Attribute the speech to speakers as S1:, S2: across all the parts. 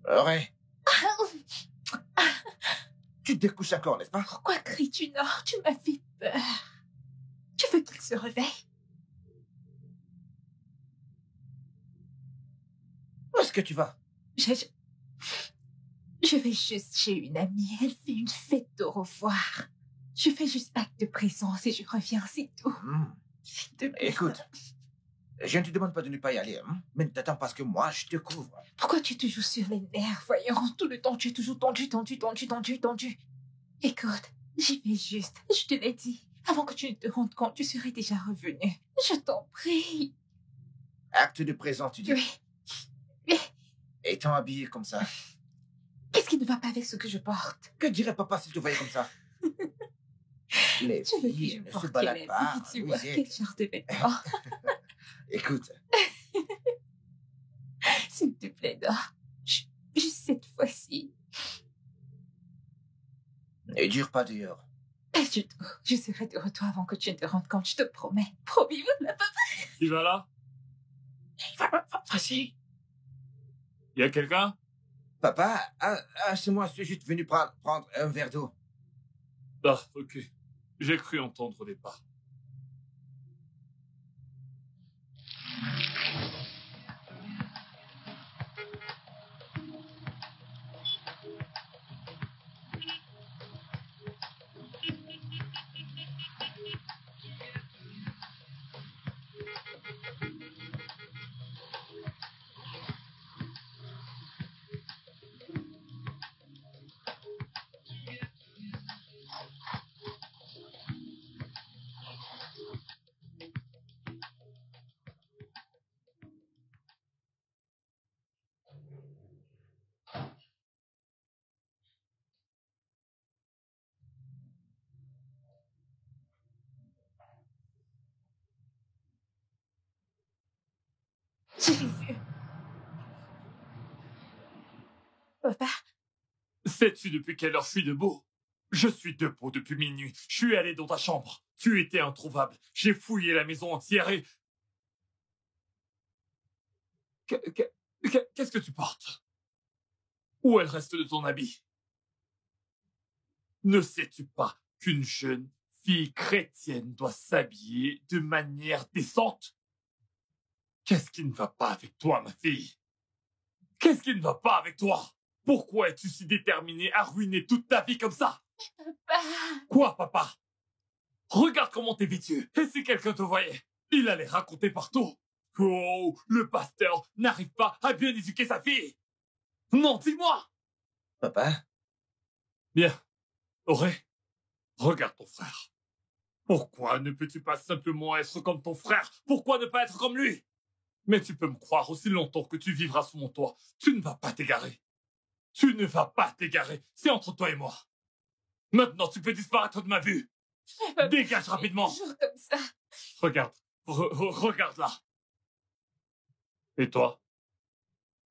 S1: Ouais. Tu te découches encore, n'est-ce pas?
S2: Pourquoi cries-tu, Nord? Tu m'as fait peur. Tu veux qu'il se réveille?
S1: Où est-ce que tu vas?
S2: Je vais juste chez une amie. Elle fait une fête de revoir. Je fais juste acte de présence et je reviens, c'est tout. S'il te plaît.
S1: Écoute, je ne te demande pas de ne pas y aller, mais ne t'attends pas à ce que moi, je te couvre.
S2: Pourquoi tu es toujours sur les nerfs, voyons? Tout le temps, tu es toujours tendu. Écoute, j'y vais juste. Je te l'ai dit. Avant que tu ne te rendes compte, tu serais déjà revenu. Je t'en prie.
S1: Acte de présence, tu dis?
S2: Oui.
S1: Étant habillé comme ça.
S2: Qu'est-ce qui ne va pas avec ce que je porte?
S1: Que dirait papa s'il te voyait comme ça? Les filles ne se baladent pas.
S2: Tu vois, quel genre de vêtements?
S1: Écoute.
S2: S'il te plaît, dors. Juste cette fois-ci.
S1: Ne dure pas dehors.
S2: Pas du tout. Je serai de retour avant que tu ne te rendes compte, je te promets. Promis, voilà, papa.
S3: Il va là?
S1: Vas-y.
S3: Il y a quelqu'un?
S1: Papa, c'est moi, je suis juste venu prendre un verre d'eau.
S3: Ah, ok. J'ai cru entendre des pas.
S2: Jésus. Papa.
S3: Sais-tu depuis quelle heure je suis debout? Je suis debout depuis minuit. Je suis allé dans ta chambre. Tu étais introuvable. J'ai fouillé la maison entière et... Qu'est-ce que tu portes? Où est le reste de ton habit? Ne sais-tu pas qu'une jeune fille chrétienne doit s'habiller de manière décente? Qu'est-ce qui ne va pas avec toi, ma fille? Qu'est-ce qui ne va pas avec toi? Pourquoi es-tu si déterminée à ruiner toute ta vie comme ça?
S2: Papa.
S3: Quoi, papa? Regarde comment t'es vêtu. Et si quelqu'un te voyait, il allait raconter partout. Oh, le pasteur n'arrive pas à bien éduquer sa fille. Non, dis-moi.
S1: Papa?
S3: Bien. Auré, regarde ton frère. Pourquoi ne peux-tu pas simplement être comme ton frère? Pourquoi ne pas être comme lui? Mais tu peux me croire aussi longtemps que tu vivras sous mon toit. Tu ne vas pas t'égarer. Tu ne vas pas t'égarer. C'est entre toi et moi. Maintenant, tu peux disparaître de ma vue. Dégage rapidement.
S2: Toujours comme ça.
S3: Regarde. Regarde là. Et toi?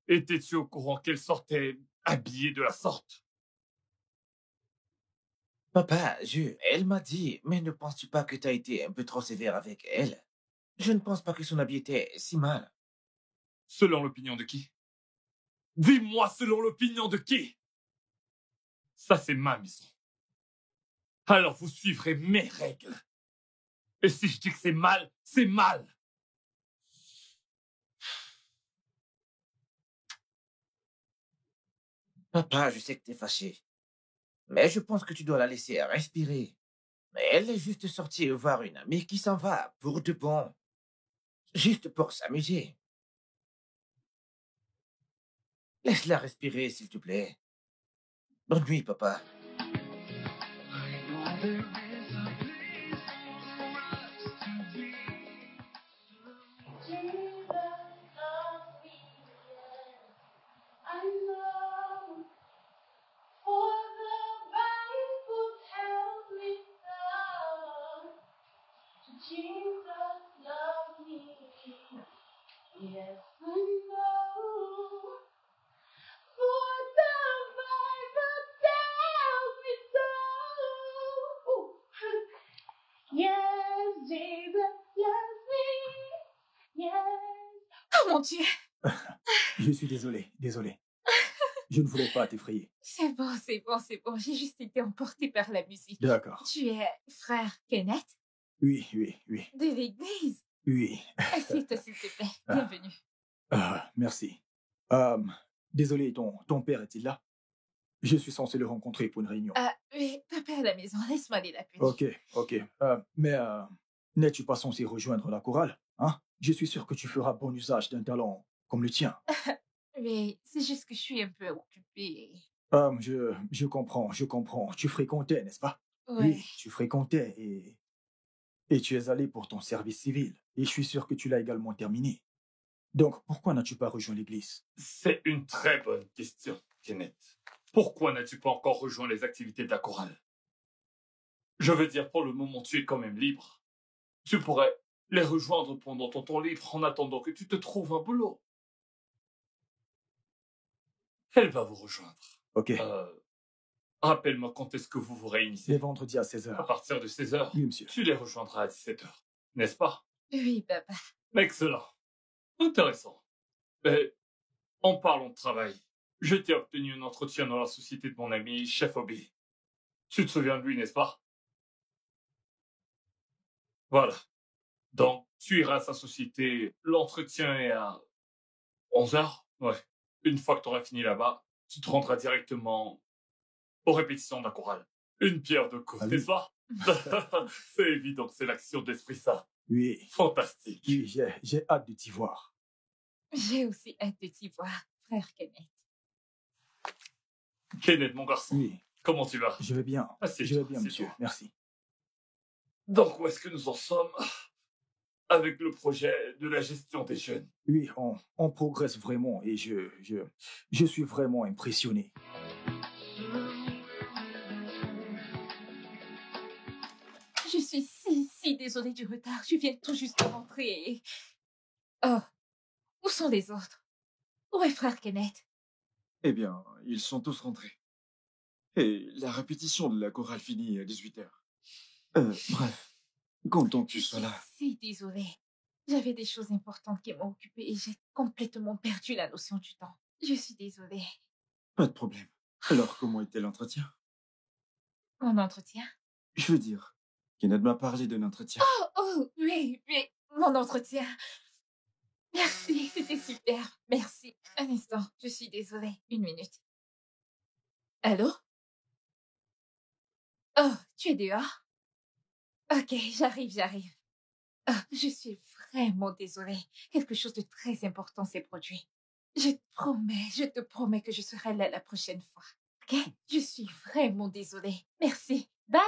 S3: Étais-tu au courant qu'elle sortait habillée de la sorte?
S1: Papa, elle m'a dit, mais ne penses-tu pas que tu as été un peu trop sévère avec elle? Je ne pense pas que son habit était si mal.
S3: Selon l'opinion de qui? Dis-moi selon l'opinion de qui? Ça, c'est ma maison. Alors vous suivrez mes règles. Et si je dis que c'est mal, c'est mal.
S1: Papa, je sais que t'es fâché. Mais je pense que tu dois la laisser respirer. Elle est juste sortie voir une amie qui s'en va pour de bon. Juste pour s'amuser. Laisse-la respirer, s'il te plaît. Bonne nuit, papa.
S2: Oh mon Dieu.
S4: Je suis désolé. Je ne voulais pas t'effrayer.
S2: C'est bon, c'est bon, c'est bon. J'ai juste été emportée par la musique.
S4: D'accord.
S2: Tu es frère Kenneth
S4: Oui, oui, oui.
S2: de l'église.
S4: Oui.
S2: Assieds-toi, s'il te plaît. Bienvenue.
S4: Merci. Désolé, ton père est-il là? Je suis censé le rencontrer pour une réunion.
S2: Oui, papa est à la maison. Laisse-moi aller l'appeler.
S4: Ok. Mais n'es-tu pas censé rejoindre la chorale, hein? Je suis sûr que tu feras bon usage d'un talent comme le tien.
S2: Mais c'est juste que je suis un peu occupée.
S4: Je comprends. Tu fréquentais, n'est-ce pas?
S2: Ouais.
S4: Oui, tu fréquentais et tu es allé pour ton service civil. Et je suis sûr que tu l'as également terminé. Donc, pourquoi n'as-tu pas rejoint l'église?
S3: C'est une très bonne question, Kenneth. Pourquoi n'as-tu pas encore rejoint les activités de la chorale? Je veux dire, pour le moment, tu es quand même libre. Tu pourrais les rejoindre pendant ton temps libre en attendant que tu te trouves un boulot. Elle va vous rejoindre.
S4: Ok.
S3: Rappelle-moi quand est-ce que vous vous réunissez?
S4: Les vendredis à 16h.
S3: À partir de 16h,
S4: Oui, monsieur.
S3: tu les rejoindras à 17h, n'est-ce pas?
S2: Oui, papa.
S3: Excellent. Intéressant. Mais en parlant de travail, je t'ai obtenu un entretien dans la société de mon ami Chef Obi. Tu te souviens de lui, n'est-ce pas? Voilà. Donc, tu iras à sa société. L'entretien est à 11h. Ouais. Une fois que tu auras fini là-bas, tu te rendras directement aux répétitions de la chorale. Une pierre deux coups, n'est-ce pas? C'est évident que c'est l'action d'Esprit Saint.
S4: Oui.
S3: Fantastique.
S4: Oui, j'ai hâte de t'y voir.
S2: J'ai aussi hâte de t'y voir, frère Kenneth.
S3: Kenneth, mon garçon.
S4: Oui.
S3: Comment tu vas?
S4: Je vais bien.
S3: Assieds-toi,
S4: Je vais bien,
S3: assieds-toi.
S4: monsieur. Merci.
S3: Donc, où est-ce que nous en sommes avec le projet de la gestion des jeunes?
S4: Oui, on progresse vraiment et je suis vraiment impressionné.
S2: Je suis si désolée du retard. Je viens tout juste de rentrer et... Oh, où sont les autres? Où est frère Kenneth?
S5: Eh bien, ils sont tous rentrés. Et la répétition de la chorale finit à 18h. Bref, content que tu sois là.
S2: Je suis si désolée. J'avais des choses importantes qui m'ont occupée et j'ai complètement perdu la notion du temps. Je suis désolée.
S5: Pas de problème. Alors, comment était l'entretien?
S2: Mon entretien?
S5: Je veux dire, Kenneth m'a parlé d'un entretien.
S2: Oh, oui, mon entretien. Merci, c'était super. Merci. Un instant, je suis désolée. Une minute. Allô? Oh, tu es dehors? Ok, j'arrive. Oh, je suis vraiment désolée. Quelque chose de très important s'est produit. Je te promets que je serai là la prochaine fois. Ok? Je suis vraiment désolée. Merci. Bye!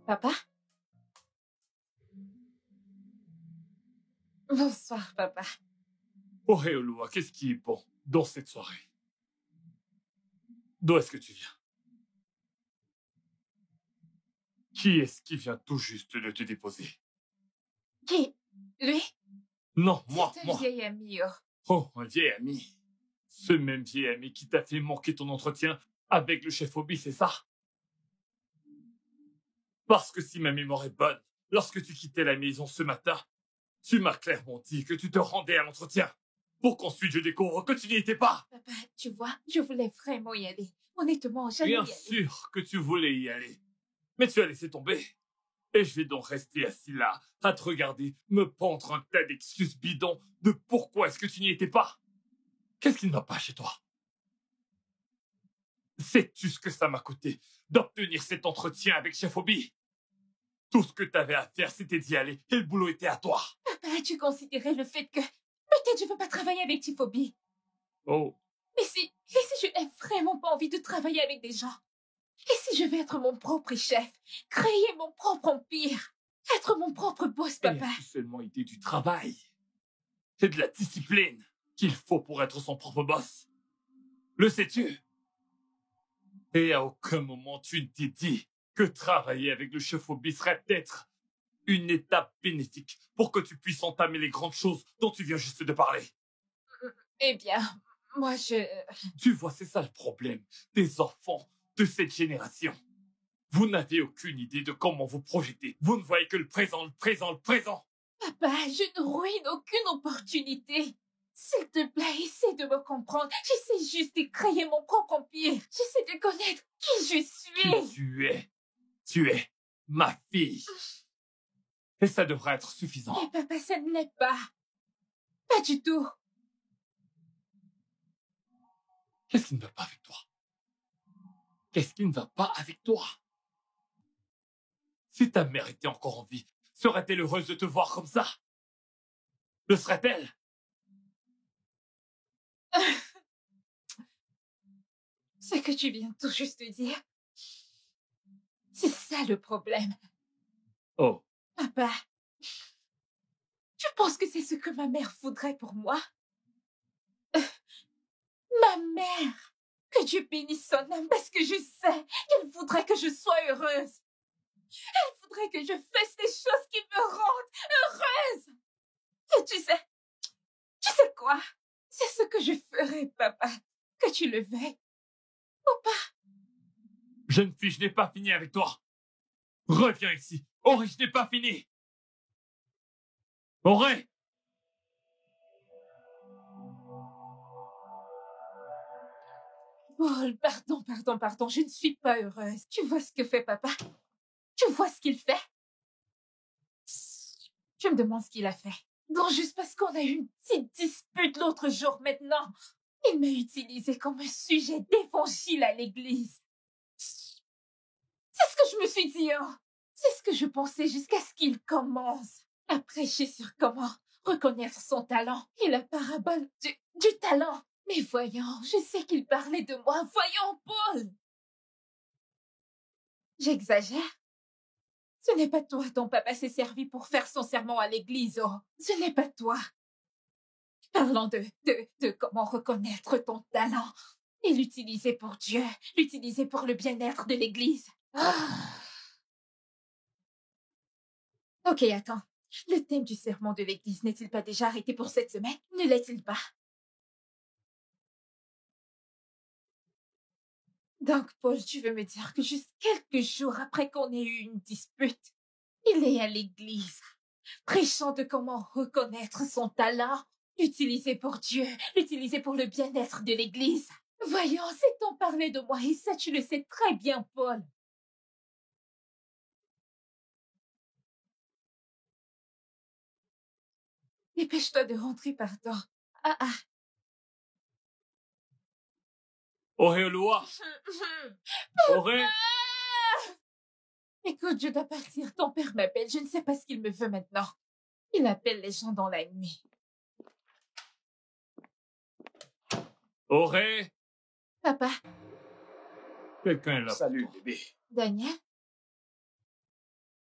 S2: Papa? Bonsoir, papa.
S3: Oh, Eolua, qu'est-ce qui est bon dans cette soirée? D'où est-ce que tu viens? Qui est-ce qui vient tout juste de te déposer?
S2: Qui? Lui?
S3: Non, moi.
S2: C'est un vieil ami.
S3: Oh, un vieil ami. Ce même vieil ami qui t'a fait manquer ton entretien avec le chef Obi, c'est ça? Parce que si ma mémoire est bonne, lorsque tu quittais la maison ce matin, tu m'as clairement dit que tu te rendais à l'entretien, pour qu'ensuite je découvre que tu n'y étais pas.
S2: Papa, tu vois, je voulais vraiment y aller. Honnêtement, j'allais y
S3: Bien
S2: aller.
S3: sûr que tu voulais y aller, mais tu as laissé tomber. Et je vais donc rester assis là, à te regarder, me pendre un tas d'excuses bidons de pourquoi est-ce que tu n'y étais pas. Qu'est-ce qui ne va pas chez toi? Sais-tu ce que ça m'a coûté d'obtenir cet entretien avec Chef Obi? Tout ce que t'avais à faire, c'était d'y aller, et le boulot était à toi.
S2: Papa, as-tu considéré le fait que peut-être je veux pas travailler avec Tifobi?
S3: Oh,
S2: Et si je n'ai vraiment pas envie de travailler avec des gens? Et si je vais être mon propre chef, créer mon propre empire, être mon propre boss,
S3: et
S2: papa?
S3: as-tu seulement idée du travail et de la discipline qu'il faut pour être son propre boss? Le sais-tu? Et à aucun moment tu ne t'es dit que travailler avec le Chef Obi serait peut-être une étape bénéfique pour que tu puisses entamer les grandes choses dont tu viens juste de parler.
S2: Eh bien, moi
S3: Tu vois, c'est ça le problème des enfants de cette génération. Vous n'avez aucune idée de comment vous projetez. Vous ne voyez que le présent, le présent, le présent.
S2: Papa, je ne ruine aucune opportunité. S'il te plaît, essaie de me comprendre. J'essaie juste de créer mon propre empire. J'essaie de connaître qui je suis.
S3: Tu es ma fille. Et ça devrait être suffisant.
S2: Mais papa, ça ne l'est pas. Pas du tout.
S3: Qu'est-ce qui ne va pas avec toi? Qu'est-ce qui ne va pas avec toi? Si ta mère était encore en vie, serait-elle heureuse de te voir comme ça? Le serait-elle?
S2: Ce que tu viens tout juste de dire, c'est ça le problème.
S3: Oh,
S2: Papa, tu penses que c'est ce que ma mère voudrait pour moi? Ma mère! Que Dieu bénisse son âme, parce que je sais qu'elle voudrait que je sois heureuse. Elle voudrait que je fasse des choses qui me rendent heureuse. Et tu sais quoi? C'est ce que je ferai, papa, que tu le veuilles ou pas.
S3: jeune fille, je n'ai pas fini avec toi. Reviens ici. Auré, je n'ai pas fini. Auré!
S2: Paul, pardon, je ne suis pas heureuse. Tu vois ce que fait papa? Tu vois ce qu'il fait? Je me demande ce qu'il a fait. Non, juste parce qu'on a eu une petite dispute l'autre jour maintenant. Il m'a utilisé comme un sujet d'évangile à l'église. C'est ce que je me suis dit, hein. C'est ce que je pensais jusqu'à ce qu'il commence à prêcher sur comment reconnaître son talent et la parabole du talent. Mais voyons, je sais qu'il parlait de moi. Voyons, Paul! J'exagère? Ce n'est pas toi dont papa s'est servi pour faire son sermon à l'église, oh. Ce n'est pas toi. Parlons de comment reconnaître ton talent et l'utiliser pour Dieu, l'utiliser pour le bien-être de l'église. Ok, attends. Le thème du sermon de l'église n'est-il pas déjà arrêté pour cette semaine? Ne l'est-il pas? Donc, Paul, tu veux me dire que juste quelques jours après qu'on ait eu une dispute, il est à l'église, prêchant de comment reconnaître son talent, l'utiliser pour Dieu, l'utiliser pour le bien-être de l'église. Voyons, c'est en parler de moi, et ça, tu le sais très bien, Paul. Dépêche-toi de rentrer, pardon. Ah.
S3: Auré Oloa! Auré!
S2: Écoute, je dois partir. Ton père m'appelle. Je ne sais pas ce qu'il me veut maintenant. Il appelle les gens dans la nuit.
S3: Auré!
S2: Papa,
S3: Quelqu'un est là.
S1: Salut, bébé.
S2: Daniel?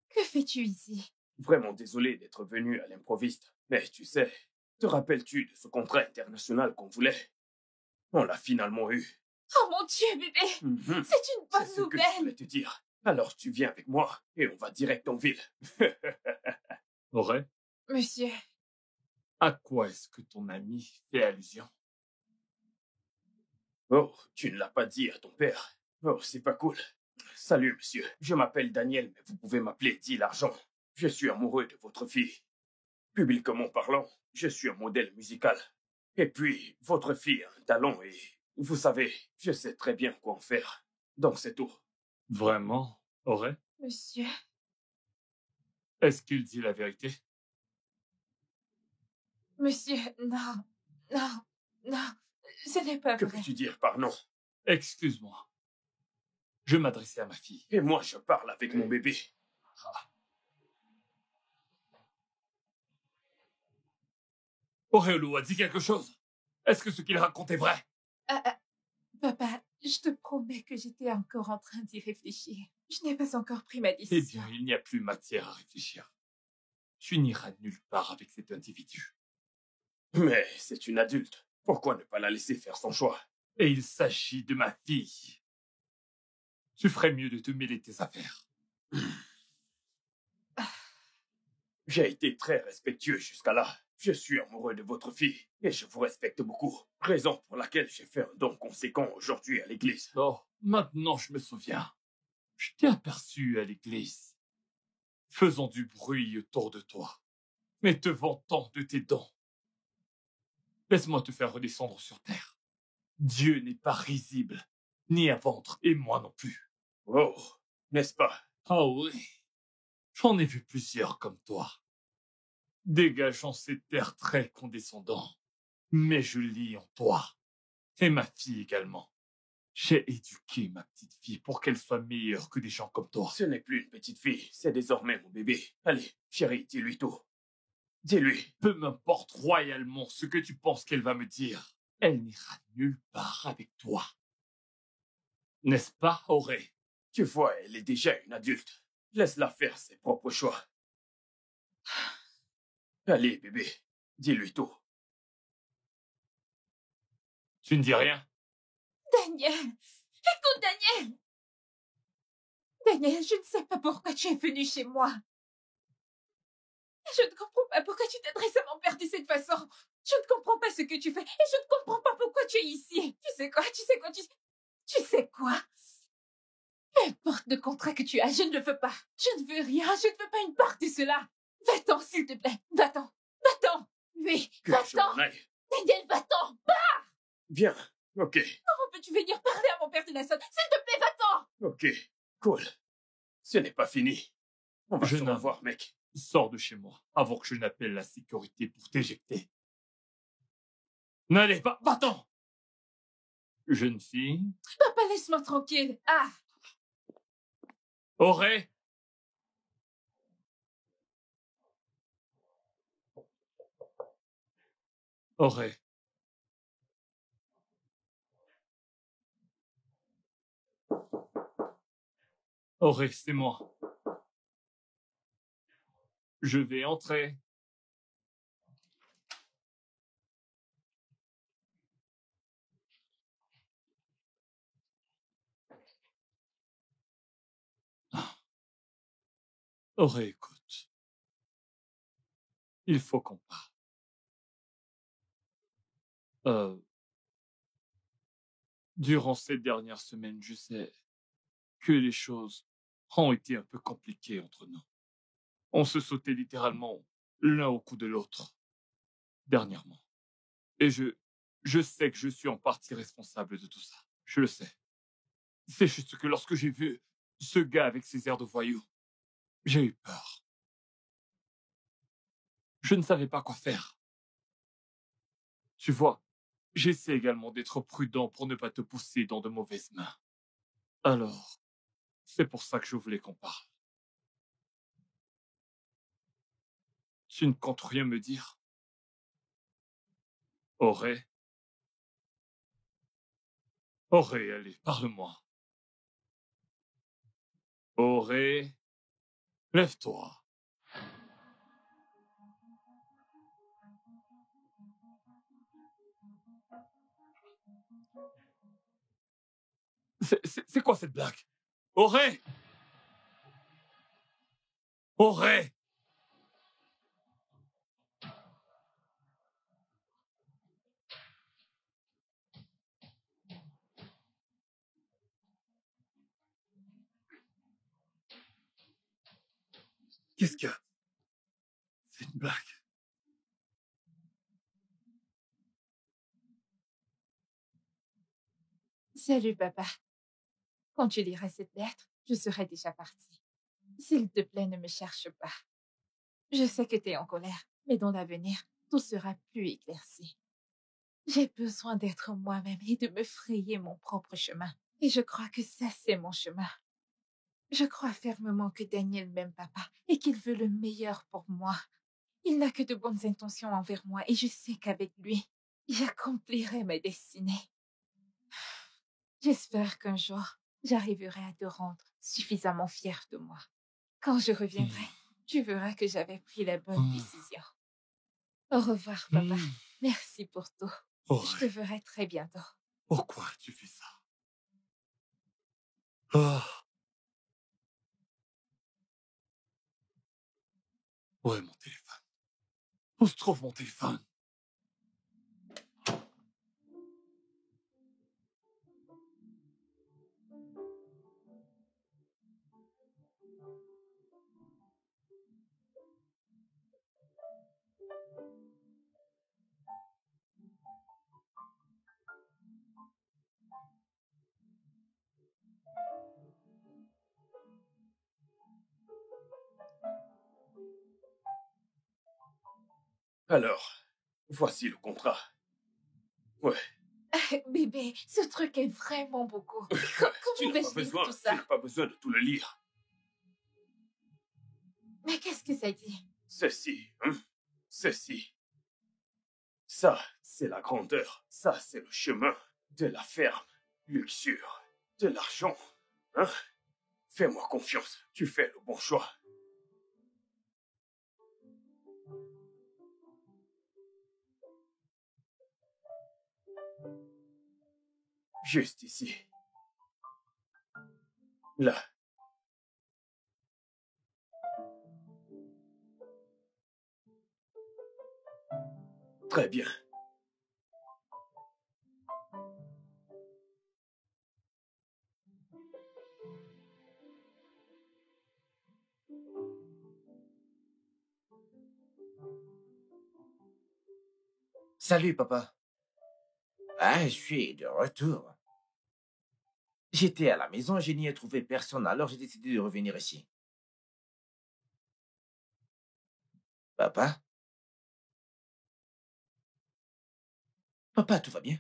S2: Que fais-tu ici?
S1: Vraiment désolé d'être venu à l'improviste. Mais tu sais, te rappelles-tu de ce contrat international qu'on voulait? On l'a finalement eu.
S2: Oh mon Dieu, bébé! C'est une
S1: C'est
S2: bonne
S1: ce que je
S2: nouvelle!
S1: voulais te dire. Alors tu viens avec moi et on va direct en ville.
S3: Auré,
S2: Monsieur,
S3: à quoi est-ce que ton ami fait allusion?
S1: Oh, tu ne l'as pas dit à ton père. Oh, c'est pas cool. Salut, monsieur. Je m'appelle Daniel, mais vous pouvez m'appeler Dit l'argent. Je suis amoureux de votre fille. Publiquement parlant, je suis un modèle musical. Et puis, votre fille a un talent et, vous savez, je sais très bien quoi en faire. Donc c'est tout.
S3: Vraiment, Auré?
S2: monsieur,
S3: Est-ce qu'il dit la vérité?
S2: Monsieur, non, non, non, ce n'est pas
S1: Que
S2: vrai.
S1: peux-tu dire par non?
S3: Excuse-moi. Je m'adressais à ma fille.
S1: Et moi, je parle avec mon bébé.
S3: Auréolou a dit quelque chose. Est-ce que ce qu'il raconte est vrai?
S2: Papa, je te promets que j'étais encore en train d'y réfléchir. Je n'ai pas encore pris ma
S3: Eh
S2: décision.
S3: bien, il n'y a plus matière à réfléchir. Tu n'iras nulle part avec cet individu.
S1: Mais c'est une adulte. Pourquoi ne pas la laisser faire son choix?
S3: Et il s'agit de ma fille. Tu ferais mieux de te mêler tes affaires.
S1: J'ai été très respectueux jusqu'à là. Je suis amoureux de votre fille et je vous respecte beaucoup. Raison pour laquelle j'ai fait un don conséquent aujourd'hui à l'église.
S3: Oh, maintenant je me souviens. Je t'ai aperçu à l'église, faisant du bruit autour de toi, mais te vantant de tes dons. Laisse-moi te faire redescendre sur terre. Dieu n'est pas risible, ni à vendre, et moi non plus.
S1: Oh, n'est-ce pas?
S3: Ah oui, j'en ai vu plusieurs comme toi, dégageant cet air très condescendant. Mais je lis en toi, et ma fille également. J'ai éduqué ma petite fille pour qu'elle soit meilleure que des gens comme toi.
S1: Ce n'est plus une petite fille, c'est désormais mon bébé. Allez, chérie, dis-lui tout. Dis-lui.
S3: Peu m'importe royalement ce que tu penses qu'elle va me dire. Elle n'ira nulle part avec toi. N'est-ce pas, Auré?
S1: Tu vois, elle est déjà une adulte. Laisse-la faire ses propres choix. Allez, bébé, dis-lui tout.
S3: Tu ne dis rien?
S2: Daniel! Écoute, Daniel! Daniel, je ne sais pas pourquoi tu es venu chez moi. Je ne comprends pas pourquoi tu t'adresses à mon père de cette façon. Je ne comprends pas ce que tu fais et je ne comprends pas pourquoi tu es ici. Tu sais quoi? Tu sais quoi? Peu importe le contrat que tu as, je ne le veux pas. Je ne veux rien, je ne veux pas une part de cela. Va-t'en, s'il te plaît. Va-t'en. Va-t'en. Oui,
S1: Que je
S2: va-t'en.
S1: m'en aille.
S2: Daniel, va-t'en.
S1: Viens, ok,
S2: Comment peux-tu venir parler à mon père de Nasson? S'il te plaît, va-t'en.
S1: ok, cool. Ce n'est pas fini. On va se
S3: Jeune homme.
S1: revoir, mec.
S3: Sors de chez moi avant que je n'appelle la sécurité pour t'éjecter. N'allez pas, va-t'en! Jeune fille,
S2: Papa, laisse-moi tranquille. Ah,
S3: Auré! Auré. Auré, c'est moi. Je vais entrer. Auré, écoute. Il faut qu'on parle. Durant ces dernières semaines, je sais que les choses ont été un peu compliquées entre nous. On se sautait littéralement l'un au cou de l'autre, dernièrement. Et je sais que je suis en partie responsable de tout ça. Je le sais. C'est juste que lorsque j'ai vu ce gars avec ses airs de voyou, j'ai eu peur. Je ne savais pas quoi faire. Tu vois, j'essaie également d'être prudent pour ne pas te pousser dans de mauvaises mains. Alors, c'est pour ça que je voulais qu'on parle. Tu ne comptes rien me dire? Auré? Auré, allez, parle-moi. Auré, lève-toi. C'est quoi cette blague? Auré! Auré! Qu'est-ce qu'il y a? C'est une blague.
S2: salut, papa. Quand tu liras cette lettre, je serai déjà partie. S'il te plaît, ne me cherche pas. Je sais que tu es en colère, mais dans l'avenir, tout sera plus éclairci. J'ai besoin d'être moi-même et de me frayer mon propre chemin. Et je crois que ça, c'est mon chemin. Je crois fermement que Daniel m'aime, papa, et qu'il veut le meilleur pour moi. Il n'a que de bonnes intentions envers moi, et je sais qu'avec lui, j'accomplirai ma destinée. J'espère qu'un jour, j'arriverai à te rendre suffisamment fier de moi. Quand je reviendrai, tu verras que j'avais pris la bonne décision. Au revoir, papa. Merci pour tout. Je te
S3: Auré,
S2: verrai très bientôt.
S3: pourquoi tu fais ça? Ah, où est mon téléphone? Où se trouve mon téléphone?
S1: Alors, voici le contrat. Ouais.
S2: Bébé, ce truc est vraiment beaucoup.
S1: Tu
S2: Comment
S1: n'as pas
S2: vais-je lire
S1: besoin,
S2: tout
S1: tu
S2: ça?
S1: n'as pas besoin de tout le lire.
S2: Mais qu'est-ce que ça dit?
S1: Ceci, ceci. Ça, c'est la grandeur. Ça, c'est le chemin de la ferme. Luxure. De l'argent. Hein? Fais-moi confiance. Tu fais le bon choix. Juste ici. Là. Très bien.
S6: Salut, papa. Ah, je suis de retour. J'étais à la maison, je n'y ai trouvé personne, alors j'ai décidé de revenir ici. Papa? Papa, tout va bien?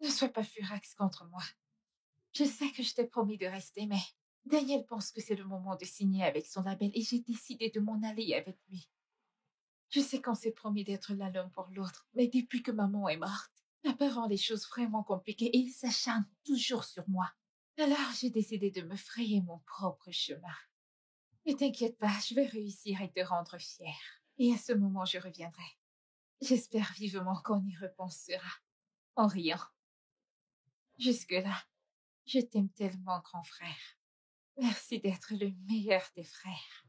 S2: Ne sois pas furax contre moi. Je sais que je t'ai promis de rester, mais Daniel pense que c'est le moment de signer avec son label et j'ai décidé de m'en aller avec lui. Je sais qu'on s'est promis d'être là l'un pour l'autre, mais depuis que maman est morte, papa rend les choses vraiment compliquées et il s'acharne toujours sur moi. Alors j'ai décidé de me frayer mon propre chemin. Ne t'inquiète pas, je vais réussir à te rendre fier. Et à ce moment, je reviendrai. J'espère vivement qu'on y repensera, en riant. Jusque-là, je t'aime tellement, grand frère. Merci d'être le meilleur des frères.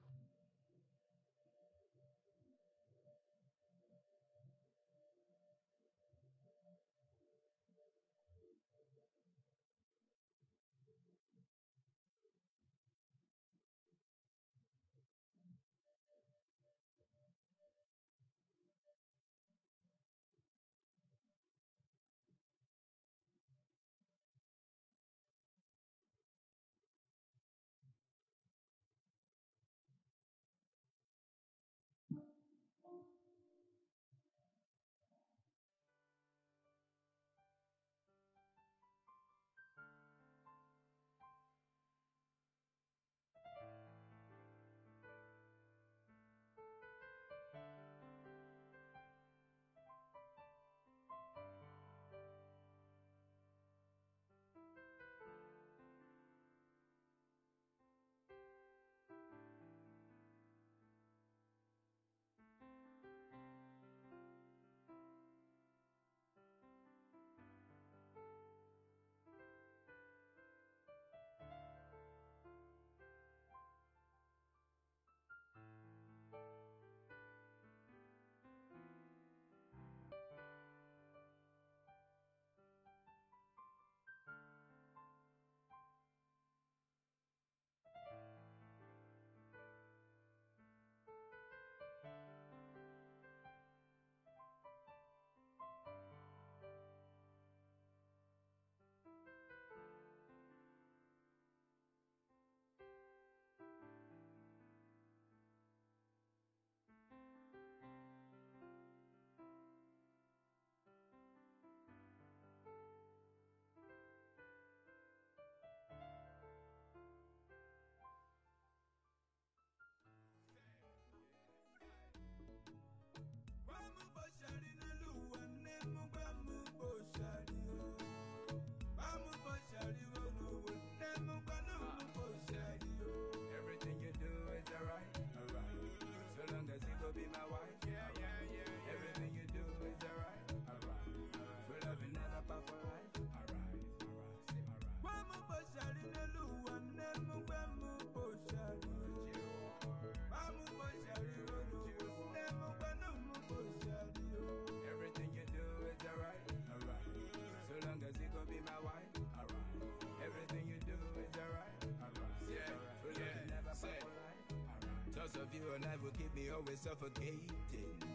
S7: always suffocating.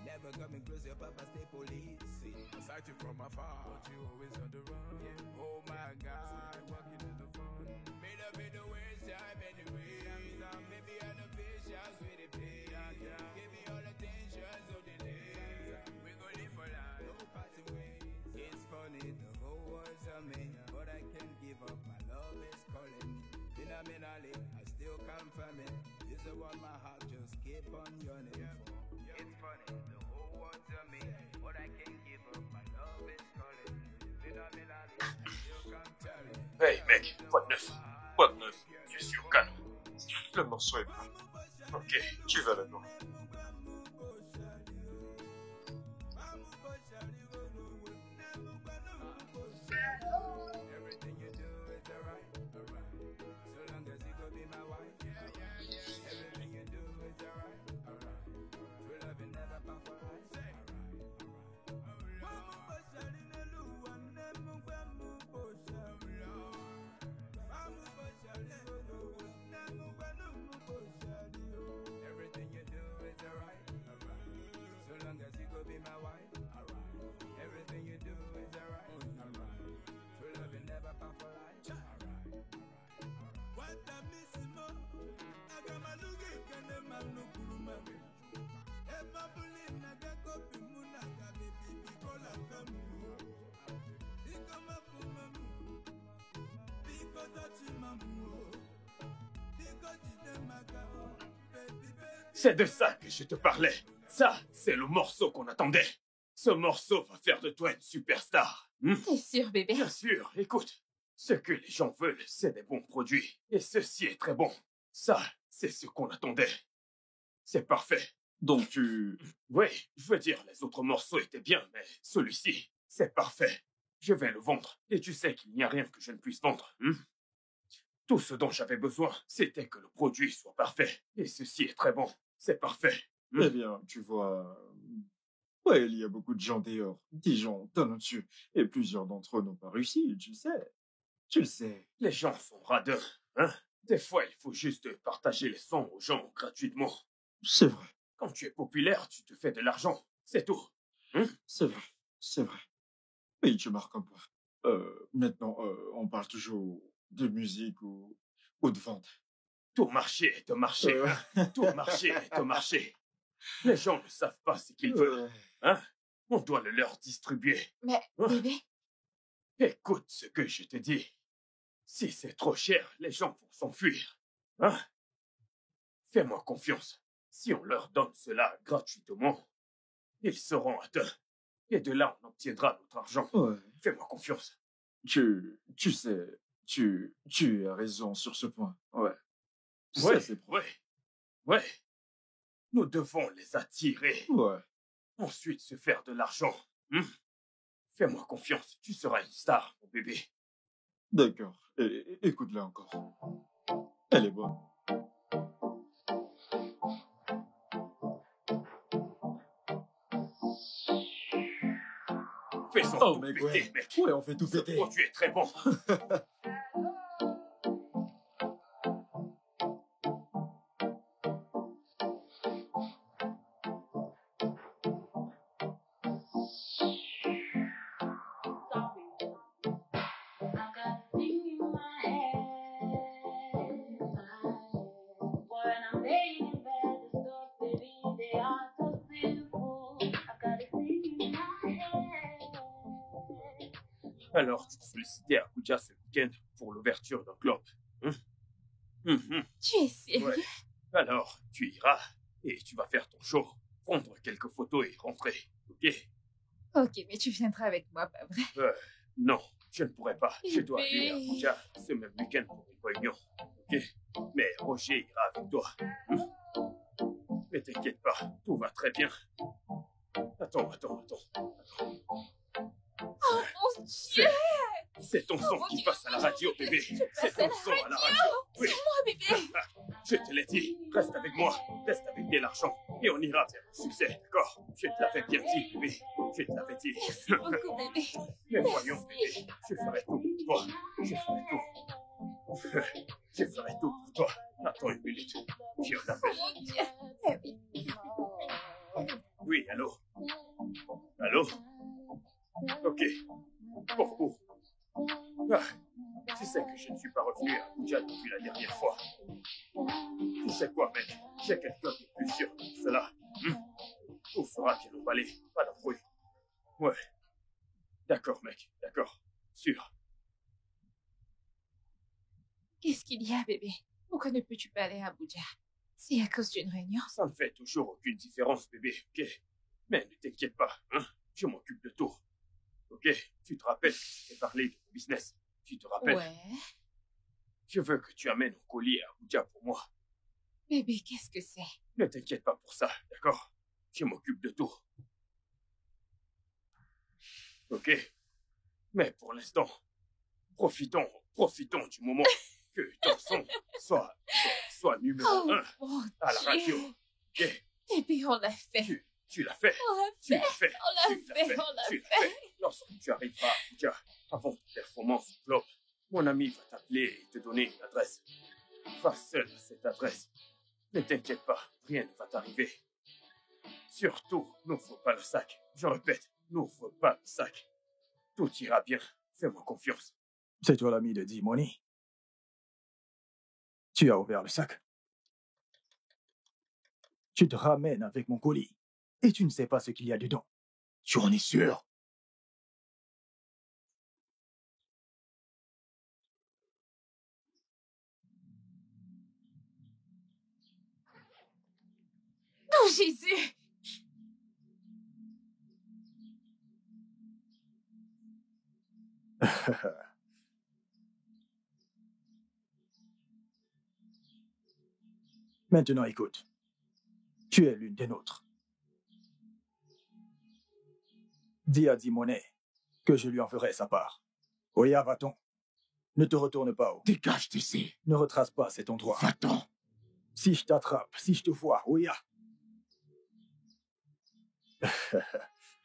S7: Never coming close, your papa stay policing. I sight you from afar, but you always on the run. Yeah. Oh my God, walking in the fun. Made up in the worst time anyway. Maybe I'm the patience with the pain. Give me all attention, so delay. We gon' live for life, no parting ways. It's funny, the whole world's on me, but I can't give up. My love is calling. Phenomenally, I still confirm it. This is what my heart just keep on yearning for. It's funny, the whole world's on me, but I can't give up. My love is calling. Phenomenally, I still confirm it.
S1: Hey mec, quoi de neuf?
S3: Quoi de neuf?
S1: Je suis au calme.
S3: Le morceau est prêt.
S1: Ok.
S3: Tu vas là-dedans.
S7: Everything you do is alright, alright. So long as you go be my wife. Everything you do is alright, alright. True love will never part for us. Everything you do is alright, alright. So long as you go be my wife, alright. Everything you do is alright, alright. True love will never part for life, alright. What a missimo, agamaluge kane manu kuruma. Eba bulina gakopi muna gabi bibi kola kamu. Ikoma kumamu, biko tachi mamu. Biko jide makao, baby baby.
S1: C'est de ça que je te parlais. Ça, c'est le morceau qu'on attendait. Ce morceau va faire de toi une superstar.
S2: T'es sûr, bébé?
S1: Bien sûr, écoute. Ce que les gens veulent, c'est des bons produits. Et ceci est très bon. Ça, c'est ce qu'on attendait. C'est parfait.
S5: Donc tu...
S1: Oui, je veux dire, les autres morceaux étaient bien, mais celui-ci, c'est parfait. Je vais le vendre. Et tu sais qu'il n'y a rien que je ne puisse vendre. Tout ce dont j'avais besoin, c'était que le produit soit parfait. Et ceci est très bon. C'est parfait.
S5: Eh bien, tu vois... Ouais, il y a beaucoup de gens dehors, des gens talentueux, et plusieurs d'entre eux n'ont pas réussi, tu le sais. Tu le sais.
S1: Les gens sont radins, hein? Des fois, il faut juste partager les sons aux gens gratuitement.
S5: C'est vrai,
S1: Quand tu es populaire, tu te fais de l'argent. C'est tout.
S5: c'est vrai, c'est vrai. Oui, tu marques un point. Maintenant, on parle toujours de musique ou de vente.
S1: Tout marché est un marché. Tout marché est un marché. Les gens ne savent pas ce qu'ils veulent. Hein? On doit le leur distribuer.
S2: Mais, bébé,
S1: Écoute ce que je te dis. Si c'est trop cher, les gens vont s'enfuir. Hein? Fais-moi confiance. Si on leur donne cela gratuitement, ils seront atteints. Et de là, on obtiendra notre argent.
S5: Ouais.
S1: Fais-moi confiance.
S5: Tu sais, tu as raison sur ce point. Ouais. Ça,
S1: Ouais,
S5: c'est
S1: ouais. Nous devons les attirer.
S5: Ouais.
S1: Ensuite, se faire de l'argent. Fais-moi confiance. Tu seras une star, mon bébé.
S5: D'accord. Écoute-la encore. Elle est bonne.
S1: Fais-en
S5: Oh,
S1: tout
S5: mec,
S1: péter,
S5: ouais.
S1: mec.
S5: Ouais, on fait tout
S1: Ce
S5: péter.
S1: produit est très bon. Alors, tu te sollicitais à Abuja ce week-end pour l'ouverture d'un club.
S2: tu es sérieux?
S1: Ouais. Alors, tu iras et tu vas faire ton show, prendre quelques photos et rentrer, ok?
S2: Ok, mais tu viendras avec moi, pas vrai?
S1: Non, je ne pourrai pas. Je dois
S2: Mais-
S1: aller à Abuja ce même week-end pour une réunion, ok? Mais Roger ira avec toi. Mais t'inquiète pas, tout va très bien. Attends.
S2: Oh mon Dieu!
S1: C'est ton son
S2: mon
S1: qui
S2: Dieu,
S1: passe à la radio,
S2: je
S1: bébé.
S2: passe
S1: C'est
S2: à
S1: ton
S2: la
S1: son à la radio. Oui,
S2: Oh bébé!
S1: je te l'ai dit. Reste avec moi. Reste avec de l'argent. Et on ira vers le succès, d'accord? Je te l'avais bien dit, bébé. Je te l'avais dit.
S2: Merci beaucoup, bébé.
S1: Mais voyons, bébé. Je ferai tout pour toi. Je ferai tout. Je ferai tout pour toi. Attends une minute. Qui en appelle?
S2: Oh mon Dieu! Eh oui.
S1: Oui, allô? Allô? Ok. Pour où? Ah, tu sais que je ne suis pas revenu à Abuja depuis la dernière fois. Tu sais quoi, mec? J'ai quelqu'un de plus sûr que cela. Tout sera bien emballé, pas d'embrouille. Ouais. D'accord, mec, d'accord. Sûr.
S2: Qu'est-ce qu'il y a, bébé? Pourquoi ne peux-tu pas aller à Abuja? C'est à cause d'une réunion?
S1: Ça ne fait toujours aucune différence, bébé, ok? Mais ne t'inquiète pas, hein? Je m'occupe de tout. Ok? Tu te rappelles, je t'ai parlé de mon business. Tu te rappelles?
S2: Ouais.
S1: Je veux que tu amènes un colis à Abuja pour moi.
S2: Bébé, qu'est-ce que c'est?
S1: Ne t'inquiète pas pour ça, d'accord? Je m'occupe de tout. Ok? Mais pour l'instant, profitons du moment que ton son soit numéro
S2: Oh,
S1: 1
S2: mon
S1: à la radio.
S2: Dieu.
S1: Ok?
S2: Bébé, on l'a fait.
S1: Tu l'as fait.
S2: On l'a
S1: Tu
S2: fait.
S1: l'as fait.
S2: On l'a
S1: Tu l'as
S2: fait.
S1: fait.
S2: On l'a
S1: Tu l'as
S2: fait.
S1: fait. Lorsque tu arriveras à Abuja, avant ta performance au club, mon ami va t'appeler et te donner une adresse. Va seul à cette adresse. Ne t'inquiète pas, rien ne va t'arriver. Surtout, n'ouvre pas le sac. Je répète, n'ouvre pas le sac. Tout ira bien. Fais-moi confiance.
S4: C'est toi l'ami de D-Money. Tu as ouvert le sac. Tu te ramènes avec mon colis. Et tu ne sais pas ce qu'il y a dedans. Tu en es sûr?
S2: Oh, Jésus!
S4: Maintenant, écoute. Tu es l'une des nôtres. Dis à D-Money que je lui en ferai sa part. Oya, va-t'en. Ne te retourne pas.
S8: Dégage d'ici.
S4: Ne retrace pas cet endroit.
S8: Va-t'en.
S4: Si je t'attrape, si je te vois, Oya.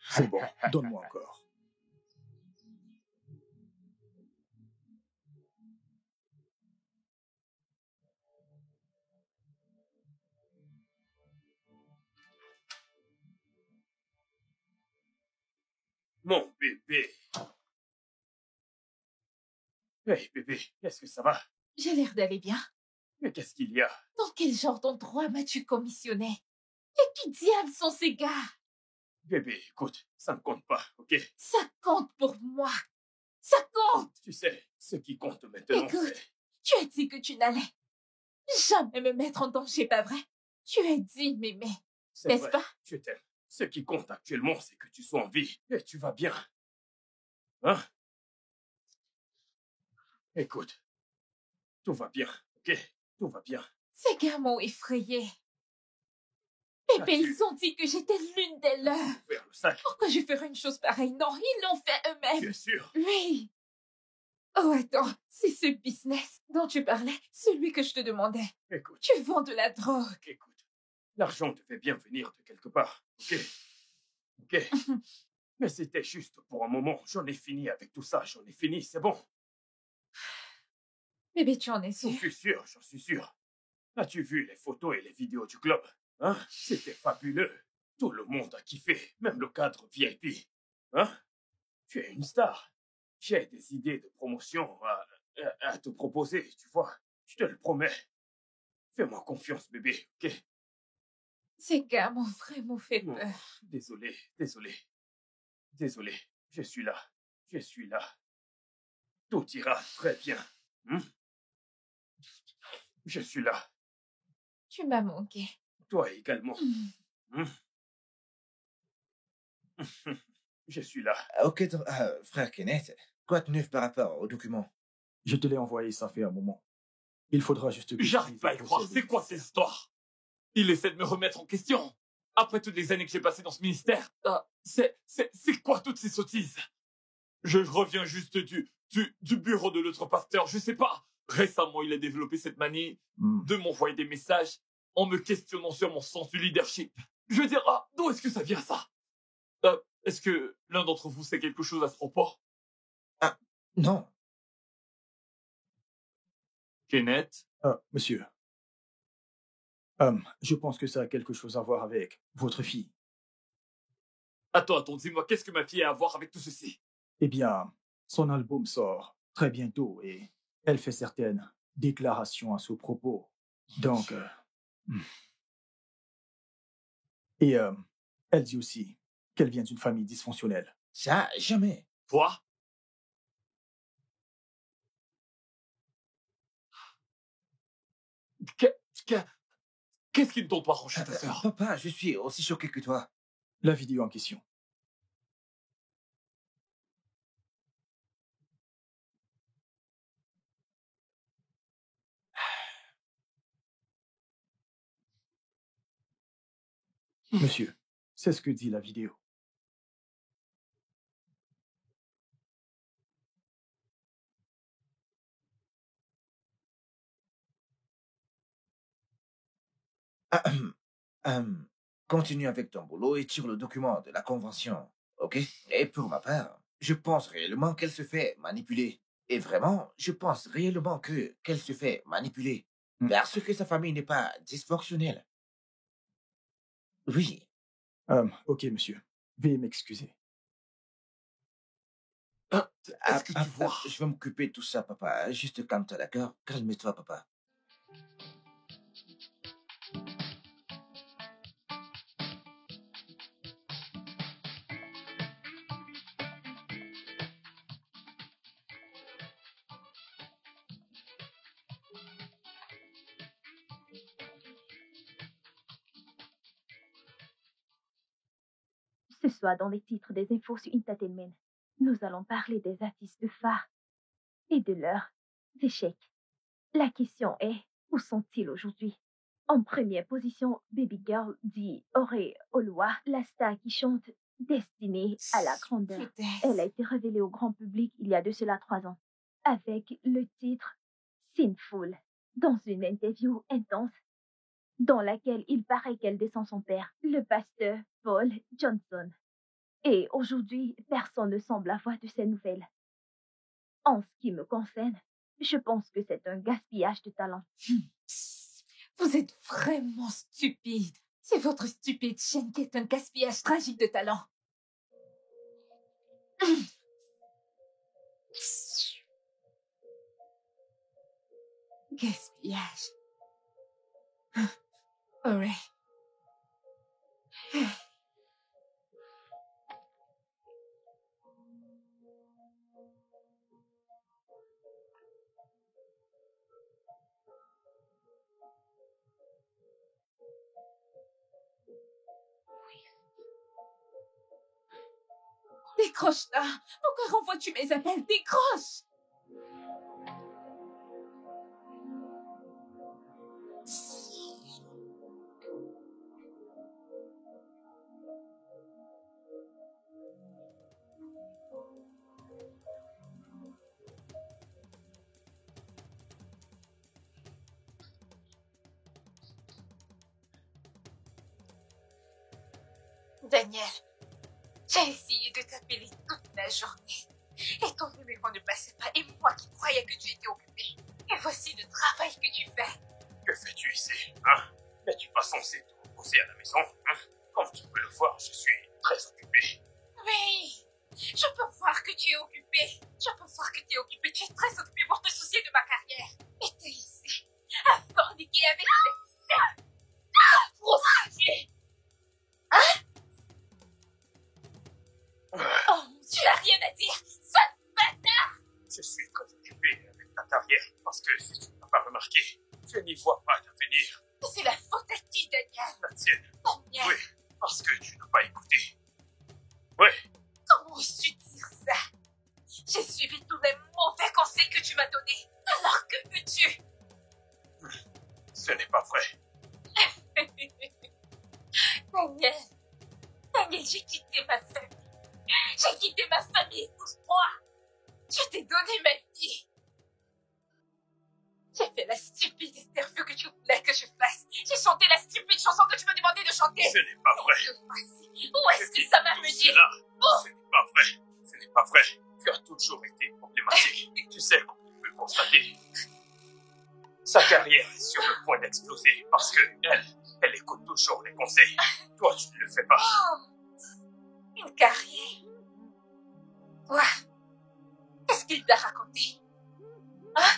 S4: C'est bon, donne-moi encore.
S1: Mon bébé. Hey, bébé, est-ce que ça va?
S2: J'ai l'air d'aller bien.
S1: Mais qu'est-ce qu'il y a?
S2: Dans quel genre d'endroit m'as-tu commissionné? Et qui diable sont ces gars?
S1: Bébé, écoute, ça ne compte pas, ok?
S2: Ça compte pour moi. Ça compte!
S1: Tu sais, ce qui compte maintenant,
S2: Écoute.
S1: c'est...
S2: Tu as dit que tu n'allais jamais me mettre en danger, pas vrai? Tu as dit m'aimer,
S1: C'est
S2: n'est-ce
S1: vrai,
S2: pas?
S1: je t'aime. Ce qui compte actuellement, c'est que tu sois en vie et tu vas bien. Hein? Écoute, tout va bien, ok? Tout va bien.
S2: Ces gars m'ont effrayé. Bébé,
S1: As-tu
S2: ils ont dit que j'étais l'une des leurs.
S1: ouvert le sac?
S2: Pourquoi je ferais une chose pareille? Non, ils l'ont fait
S1: Tu
S2: eux-mêmes.
S1: es sûr?
S2: Oui. Oh, attends, c'est ce business dont tu parlais, celui que je te demandais.
S1: Écoute,
S2: Tu vends de la drogue.
S1: écoute. L'argent devait bien venir de quelque part, ok? Ok? Mais c'était juste pour un moment. J'en ai fini avec tout ça, j'en ai fini, c'est bon.
S2: Bébé, tu en es sûr?
S1: J'en suis sûr. As-tu vu les photos et les vidéos du club? Hein? C'était fabuleux. Tout le monde a kiffé, même le cadre VIP. Hein? Tu es une star. J'ai des idées de promotion à te proposer, tu vois. Je te le promets. Fais-moi confiance, bébé, ok?
S2: Ces gars m'ont vraiment fait
S1: Oh,
S2: peur.
S1: désolé. Je suis là. Tout ira très bien. Hmm? Je suis là.
S2: Tu m'as manqué.
S1: Toi également.
S2: Hmm.
S1: Je suis là.
S6: Ok, frère Kenneth, quoi de neuf par rapport aux documents?
S4: Je te l'ai envoyé, ça fait un moment. Il faudra juste que...
S3: J'arrive pas à y croire. C'est quoi cette histoire? Il essaie de me remettre en question. Après toutes les années que j'ai passées dans ce ministère. C'est quoi toutes ces sottises? Je reviens juste du bureau de l'autre pasteur. Je sais pas. Récemment, il a développé cette manie de m'envoyer des messages en me questionnant sur mon sens du leadership. Je veux dire, d'où est-ce que ça vient, ça? Est-ce que l'un d'entre vous sait quelque chose à ce propos?
S6: Ah, non.
S3: Kenneth?
S4: Monsieur. Je pense que ça a quelque chose à voir avec votre fille.
S3: Attends, dis-moi, qu'est-ce que ma fille a à voir avec tout ceci?
S4: Eh bien, son album sort très bientôt et elle fait certaines déclarations à ce propos. Donc, et elle dit aussi qu'elle vient d'une famille dysfonctionnelle.
S6: Ça, jamais.
S3: Quoi? Que- que- Qu'est-ce qui ne t'ont pas arrangé ta sœur?
S6: Papa, je suis aussi choqué que toi.
S4: La vidéo en question. Monsieur, c'est ce que dit la vidéo.
S6: Continue avec ton boulot et tire le document de la convention, ok? Et pour ma part, je pense réellement qu'elle se fait manipuler. Et vraiment, je pense réellement qu'elle se fait manipuler. Parce que sa famille n'est pas dysfonctionnelle. Oui.
S4: Ok, monsieur. Veuillez m'excuser.
S3: Est-ce que tu vois?
S6: Je vais m'occuper de tout ça, papa. Juste calme-toi, d'accord? Calme-toi, papa.
S8: Ce soir, dans les titres des infos sur Entertainment, nous allons parler des artistes phares et de leurs échecs. La question est, où sont-ils aujourd'hui? En première position, Baby Girl dit Auré Oluwa, la star qui chante Destinée à la grandeur. Elle a été révélée au grand public il y a de cela 3 ans, avec le titre Sinful, dans une interview intense dans laquelle il paraît qu'elle descend son père, le pasteur Paul Johnson. Et aujourd'hui, personne ne semble avoir de ces nouvelles. En ce qui me concerne, je pense que c'est un gaspillage de talent.
S2: Vous êtes vraiment stupide. C'est votre stupide chaîne qui est un gaspillage tragique de talent. Gaspillage. Alright. Décroche là. Pourquoi renvoies-tu mes appels? Décroche. Daniel, j'ai essayé de t'appeler toute la journée. Et ton numéro ne passait pas. Et moi qui croyais que tu étais occupé. Et voici le travail que tu fais.
S1: Que fais-tu ici, hein? N'es-tu pas censé te reposer à la maison, hein? Comme tu peux le voir, je suis très occupé.
S2: Oui, je peux voir que tu es occupé. Je peux voir que tu es occupé. Tu es très occupé pour te soucier de ma carrière. Et tu es ici, à forniquer avec cette prostituée. Hein? Oh, tu n'as rien à dire, sale bâtard!
S1: Je suis très occupé avec ta carrière parce que si tu n'as pas remarqué, je n'y vois pas d'avenir.
S2: C'est la faute à qui, Daniel?
S1: La tienne.
S2: Daniel,
S1: Oui, parce que tu n'as pas écouté. Oui,
S2: comment oses-tu dire ça? J'ai suivi tous les mauvais conseils que tu m'as donnés. Alors que veux-tu?
S1: ce n'est pas vrai.
S2: Daniel, j'ai quitté ma famille. J'ai quitté ma famille pour toi. Je t'ai donné ma vie. J'ai fait la stupide interview que tu voulais que je fasse. J'ai chanté la stupide chanson que tu m'as demandé de chanter.
S1: Ce n'est pas vrai.
S2: Où est-ce que ça m'a mené?
S1: Ce n'est pas vrai. Ce n'est pas vrai. Tu as toujours été problématique. Tu sais, comme tu peux le constater. Sa carrière est sur le point d'exploser parce que elle écoute toujours les conseils. Toi, tu ne le fais pas.
S2: Une carrière. Toi, qu'est-ce qu'il t'a raconté? Hein?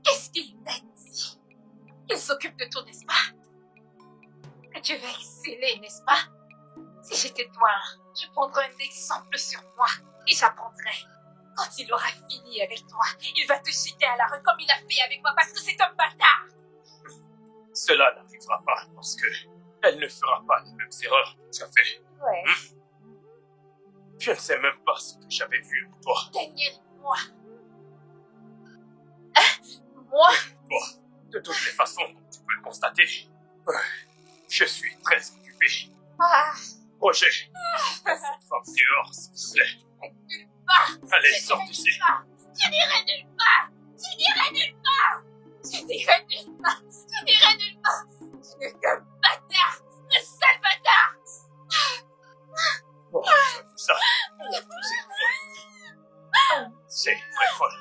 S2: Qu'est-ce qu'il t'a dit? Il s'occupe de tout, n'est-ce pas? Que tu vas exceller, n'est-ce pas? Si j'étais toi, je prendrais un exemple sur moi et j'apprendrais. Quand il aura fini avec toi, il va te jeter à la rue comme il a fait avec moi parce que c'est un bâtard.
S1: Cela n'arrivera pas parce que elle ne fera pas les mêmes erreurs que tu as fait.
S2: Ouais.
S1: Je ne sais même pas ce que j'avais vu en toi.
S2: Daniel, moi. Moi?
S1: Toi, de toutes les façons, comme tu peux le constater, je suis très occupé.
S2: Ah.
S1: Roger, cette femme dehors, s'il te plaît.
S2: Nulle part.
S1: Allez, sors d'ici.
S2: Je n'irai nulle part. Je n'irai nulle part. Je n'irai nulle part. Je n'irai nulle part. Je n'ai qu'un bâtard. Un sale bâtard.
S1: Oh, j'avoue ça. C'est folle. C'est une vraie folle.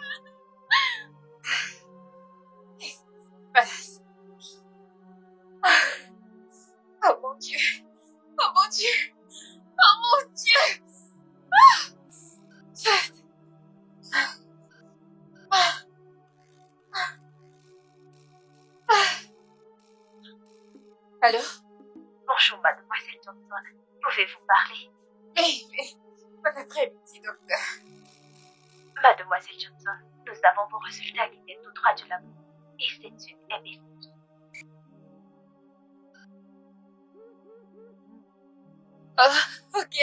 S2: Palace. Oh mon Dieu. Oh mon Dieu. Oh mon Dieu. Allô?
S8: Bonjour, mademoiselle Johnson. Pouvez-vous parler?
S2: Eh, bon après-midi, docteur.
S8: Mademoiselle Johnson, nous avons vos résultats qui viennent tout droit du labo. Et c'est une MSI.
S2: Oh, ok.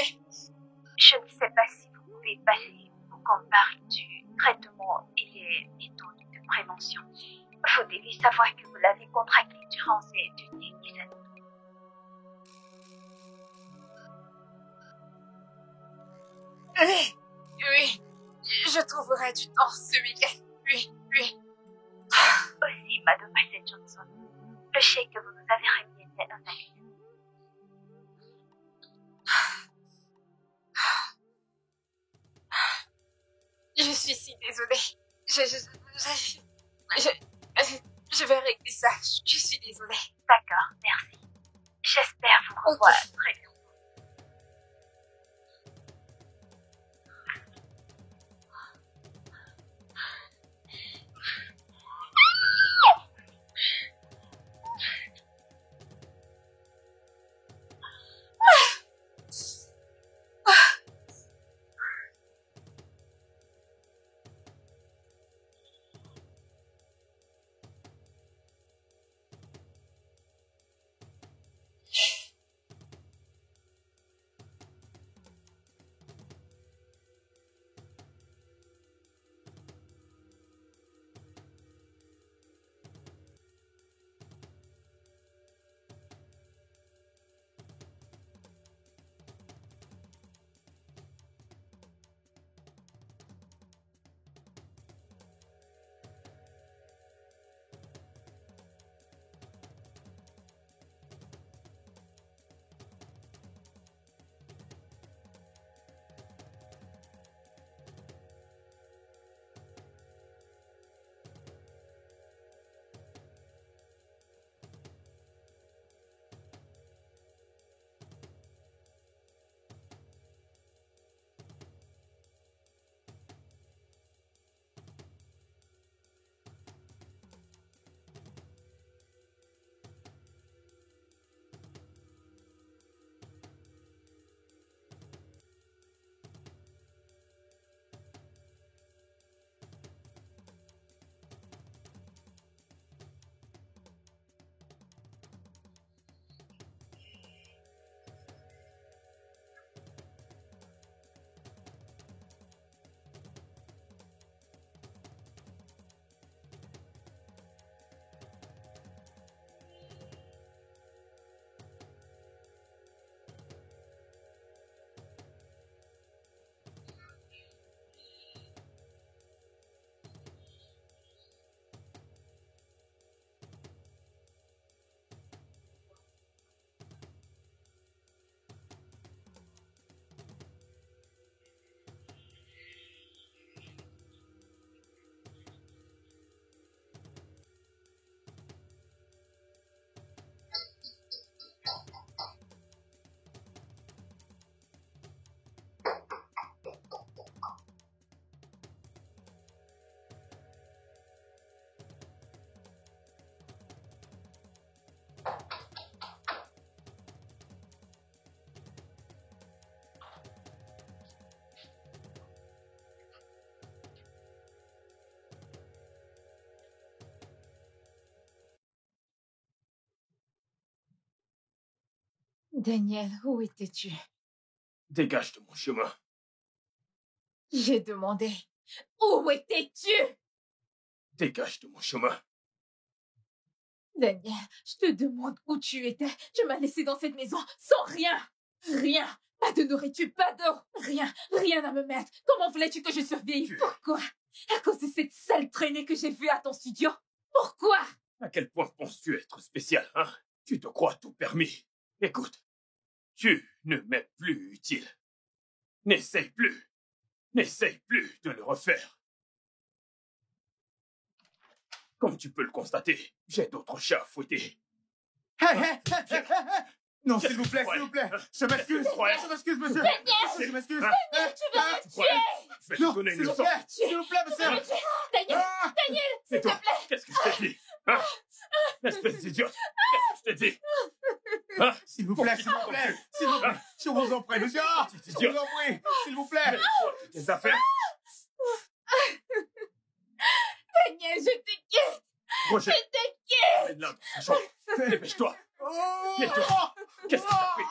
S8: Je ne sais pas si vous pouvez passer pour qu'on parle du traitement et les méthodes de prévention. Vous devez savoir que vous l'avez contracté durant ces 2 dernières années.
S2: Oui, je trouverai du temps ce week-end. Oui.
S8: Aussi, mademoiselle Johnson, le chèque que vous nous avez remis était invalide.
S2: Je suis si désolée. Je vais régler ça. Je suis désolée.
S8: D'accord, merci. J'espère vous revoir très bientôt.
S2: Daniel, où étais-tu?
S1: Dégage de mon chemin.
S2: J'ai demandé. Où étais-tu?
S1: Dégage de mon chemin.
S2: Daniel, je te demande où tu étais. Tu m'as laissé dans cette maison sans rien. Rien. Pas de nourriture, pas d'eau. Rien. Rien à me mettre. Comment voulais-tu que je survive? Pourquoi? À cause de cette sale traînée que j'ai vue à ton studio? Pourquoi?
S1: À quel point penses-tu être spécial, hein? Tu te crois tout permis. Écoute, tu ne m'es plus utile. N'essaye plus de le refaire. Comme tu peux le constater, j'ai d'autres chats à fouetter.
S9: Non, s'il vous plaît, s'il vous plaît. Je m'excuse, monsieur. Je m'excuse.
S1: Je vais te donner une leçon.
S9: S'il vous plaît, monsieur.
S2: Daniel,
S1: C'est toi. Qu'est-ce que je t'ai dit? Hein? Espèce d'idiote. Qu'est-ce que je t'ai dit? Hein?
S9: S'il vous plaît, s'il vous plaît. S'il vous plaît. Je vous en prie, monsieur. Je vous en prie. S'il vous plaît.
S1: Tes affaires.
S2: Daniel, je te quitte.
S1: Roger.
S2: Je te quitte.
S1: Mets-le là dans sa chambre. Dépêche-toi. Mets-toi. Qu'est-ce que t'as fait?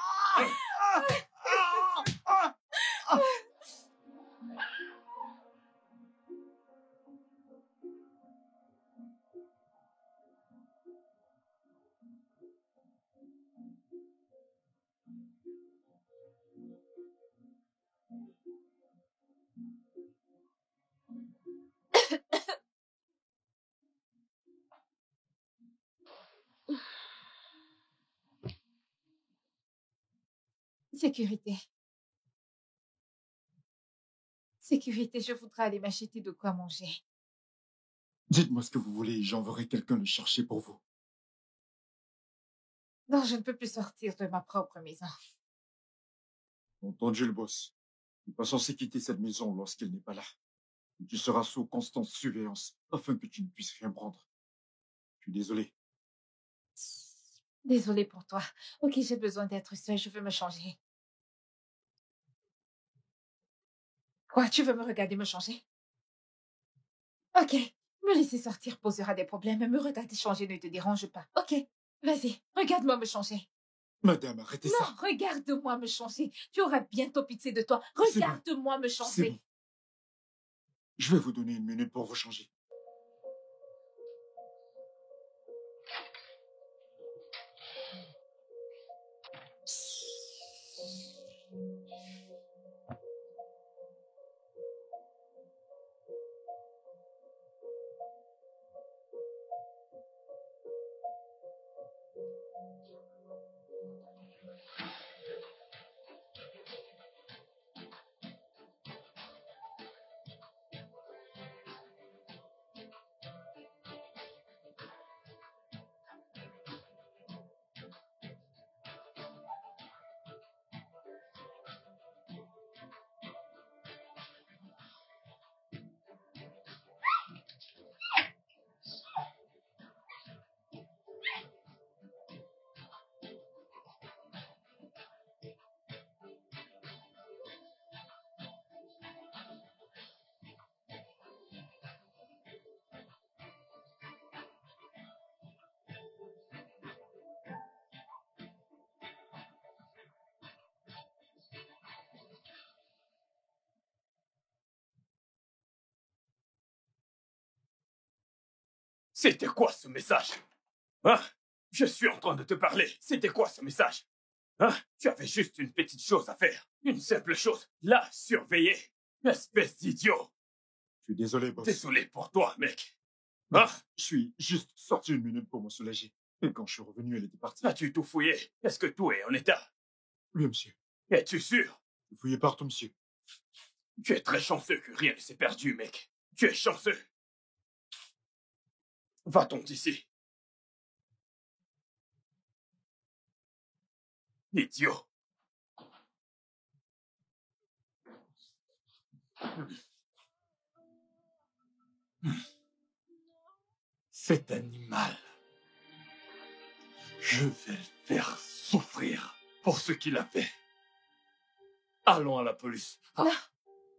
S2: Sécurité. Sécurité, je voudrais aller m'acheter de quoi manger.
S5: Dites-moi ce que vous voulez et j'enverrai quelqu'un le chercher pour vous.
S2: Non, je ne peux plus sortir de ma propre maison.
S5: Entendu le boss. Tu n'es pas censé quitter cette maison lorsqu'elle n'est pas là. Tu seras sous constante surveillance afin que tu ne puisses rien prendre. Je suis désolé.
S2: Désolée pour toi. Ok, j'ai besoin d'être seule, je veux me changer. Quoi, tu veux me regarder me changer? Ok, me laisser sortir posera des problèmes. Me regarder changer ne te dérange pas. Ok, vas-y, regarde-moi me changer.
S5: Madame, arrêtez
S2: Non,
S5: ça.
S2: regarde-moi me changer. Tu auras bientôt pitié de toi.
S5: C'est bon.
S2: Regarde-moi me
S5: C'est
S2: changer.
S5: bon. Je vais vous donner 1 minute pour vous changer.
S1: C'était quoi ce message? Hein? Je suis en train de te parler. C'était quoi ce message? Hein? Tu avais juste une petite chose à faire. Une simple chose. La surveiller. Espèce d'idiot.
S5: Je suis désolé, boss.
S1: Désolé pour toi, mec. Hein?
S5: Je suis juste sorti 1 minute pour me soulager. Et quand je suis revenu, elle était partie.
S1: As-tu tout fouillé? Est-ce que tout est en état?
S5: Oui, monsieur.
S1: Es-tu sûr?
S5: Vous fouillez partout, monsieur.
S1: Tu es très chanceux que rien ne s'est perdu, mec. Tu es chanceux. Va-t'en d'ici. Idiot. Cet animal. Je vais le faire souffrir pour ce qu'il a fait. Allons à la police. Ah.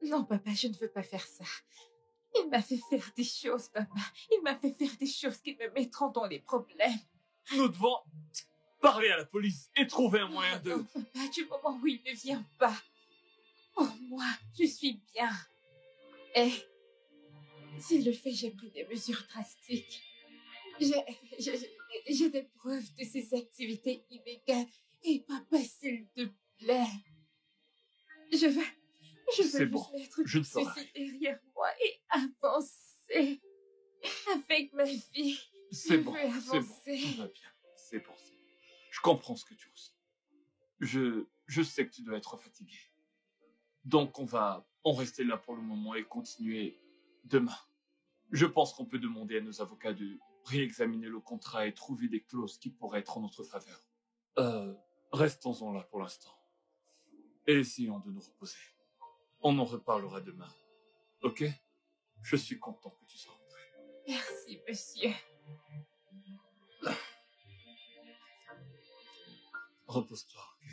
S2: Non, papa, je ne veux pas faire ça. Il m'a fait faire des choses, papa. Il m'a fait faire des choses qui me mettront dans les problèmes.
S3: Nous devons Parlez à la police et trouvez un moyen de...
S2: Non, papa, du moment où il ne vient pas. Pour moi, je suis bien. Et s'il le fait, j'ai pris des mesures drastiques. J'ai des preuves de ses activités illégales. Et papa, s'il te plaît, je veux
S3: C'est bon,
S2: juste mettre
S3: je
S2: tout
S3: le ferai.
S2: ceci derrière moi et avancer avec ma vie.
S3: C'est
S2: Je
S3: bon,
S2: veux
S3: c'est bon,
S2: avancer.
S3: tout va bien. C'est bon, c'est bon. Je comprends ce que tu ressens. Je sais que tu dois être fatigué. Donc on va en rester là pour le moment et continuer demain. Je pense qu'on peut demander à nos avocats de réexaminer le contrat et trouver des clauses qui pourraient être en notre faveur. Restons-en là pour l'instant. Et essayons de nous reposer. On en reparlera demain. Ok? Je suis content que tu sois rentré.
S2: Merci, monsieur.
S3: Repose-toi, ok?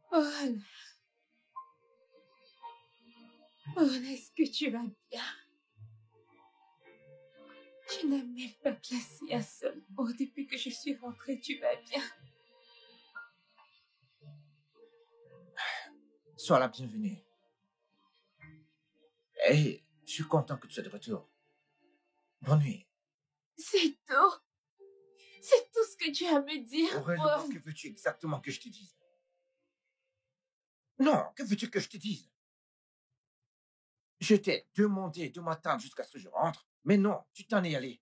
S2: Paul. Paul, est-ce que tu vas bien? Tu n'as même pas placé un seul mot depuis que je suis rentrée. Tu vas bien?
S6: Sois la bienvenue. Et je suis content que tu sois de retour. Bonne nuit.
S2: C'est tout? C'est tout ce que tu as à me dire,
S6: Aurélie,
S2: Paul?
S6: que veux-tu exactement que je te dise? Non, que veux-tu que je te dise? Je t'ai demandé de m'attendre jusqu'à ce que je rentre, mais non, tu t'en es allé.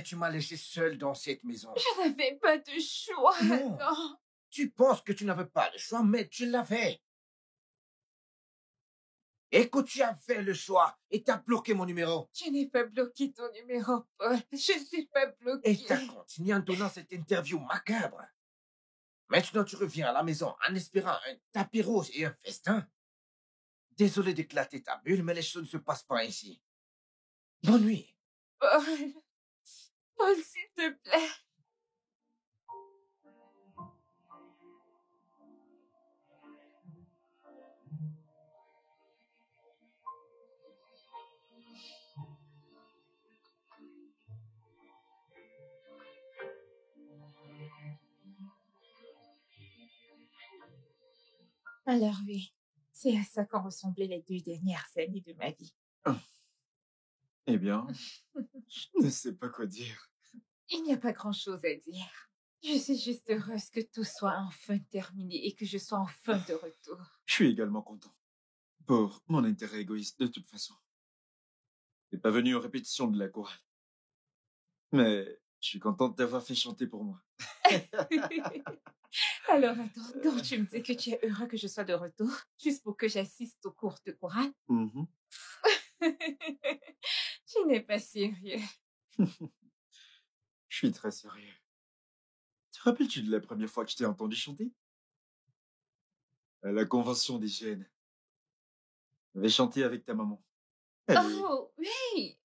S6: Tu m'as laissé seul dans cette maison.
S2: Je n'avais pas de choix.
S6: Non.
S2: Non.
S6: Tu penses que tu n'avais pas le choix, mais tu l'avais. Écoute, tu as fait le choix et t'as bloqué mon numéro.
S2: Je n'ai pas bloqué ton numéro, Paul. Je ne t'ai pas bloqué.
S6: Et t'as continué en donnant cette interview macabre. Maintenant, tu reviens à la maison en espérant un tapis rouge et un festin. Désolé d'éclater ta bulle, mais les choses ne se passent pas ainsi. Bonne nuit.
S2: Paul. Paul, s'il te plaît. Alors oui, c'est à ça qu'ont ressemblé les 2 dernières années de ma vie.
S5: Eh bien, je ne sais pas quoi dire.
S2: Il n'y a pas grand-chose à dire. Je suis juste heureuse que tout soit enfin terminé et que je sois enfin de retour.
S5: Je suis également content. Pour mon intérêt égoïste, de toute façon. Je n'ai pas venu aux répétitions de la chorale. Mais je suis contente d'avoir fait chanter pour moi.
S2: Alors attends, quand tu me dis que tu es heureux que je sois de retour, juste pour que j'assiste aux cours de chorale,
S5: Mhm.
S2: tu n'es pas sérieux.
S5: Je suis très sérieux. Te rappelles-tu de la première fois que je t'ai entendu chanter? À la convention des jeunes. J'avais chanté avec ta maman. Elle est-
S2: Oh, oui,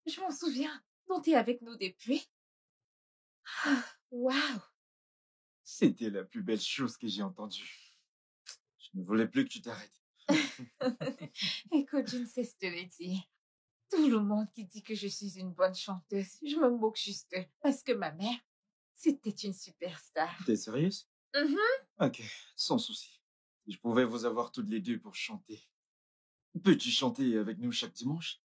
S2: je m'en souviens. Donc t'es avec nous depuis? Ah, waouh.
S5: C'était la plus belle chose que j'ai entendue. Je ne voulais plus que tu t'arrêtes.
S2: Écoute, je ne cesse de le dire. Tout le monde qui dit que je suis une bonne chanteuse, je me moque juste d'eux, parce que ma mère, c'était une superstar.
S5: T'es sérieuse?
S2: Mhm.
S5: Ok, sans souci. Si je pouvais vous avoir toutes les deux pour chanter. Peux-tu chanter avec nous chaque dimanche?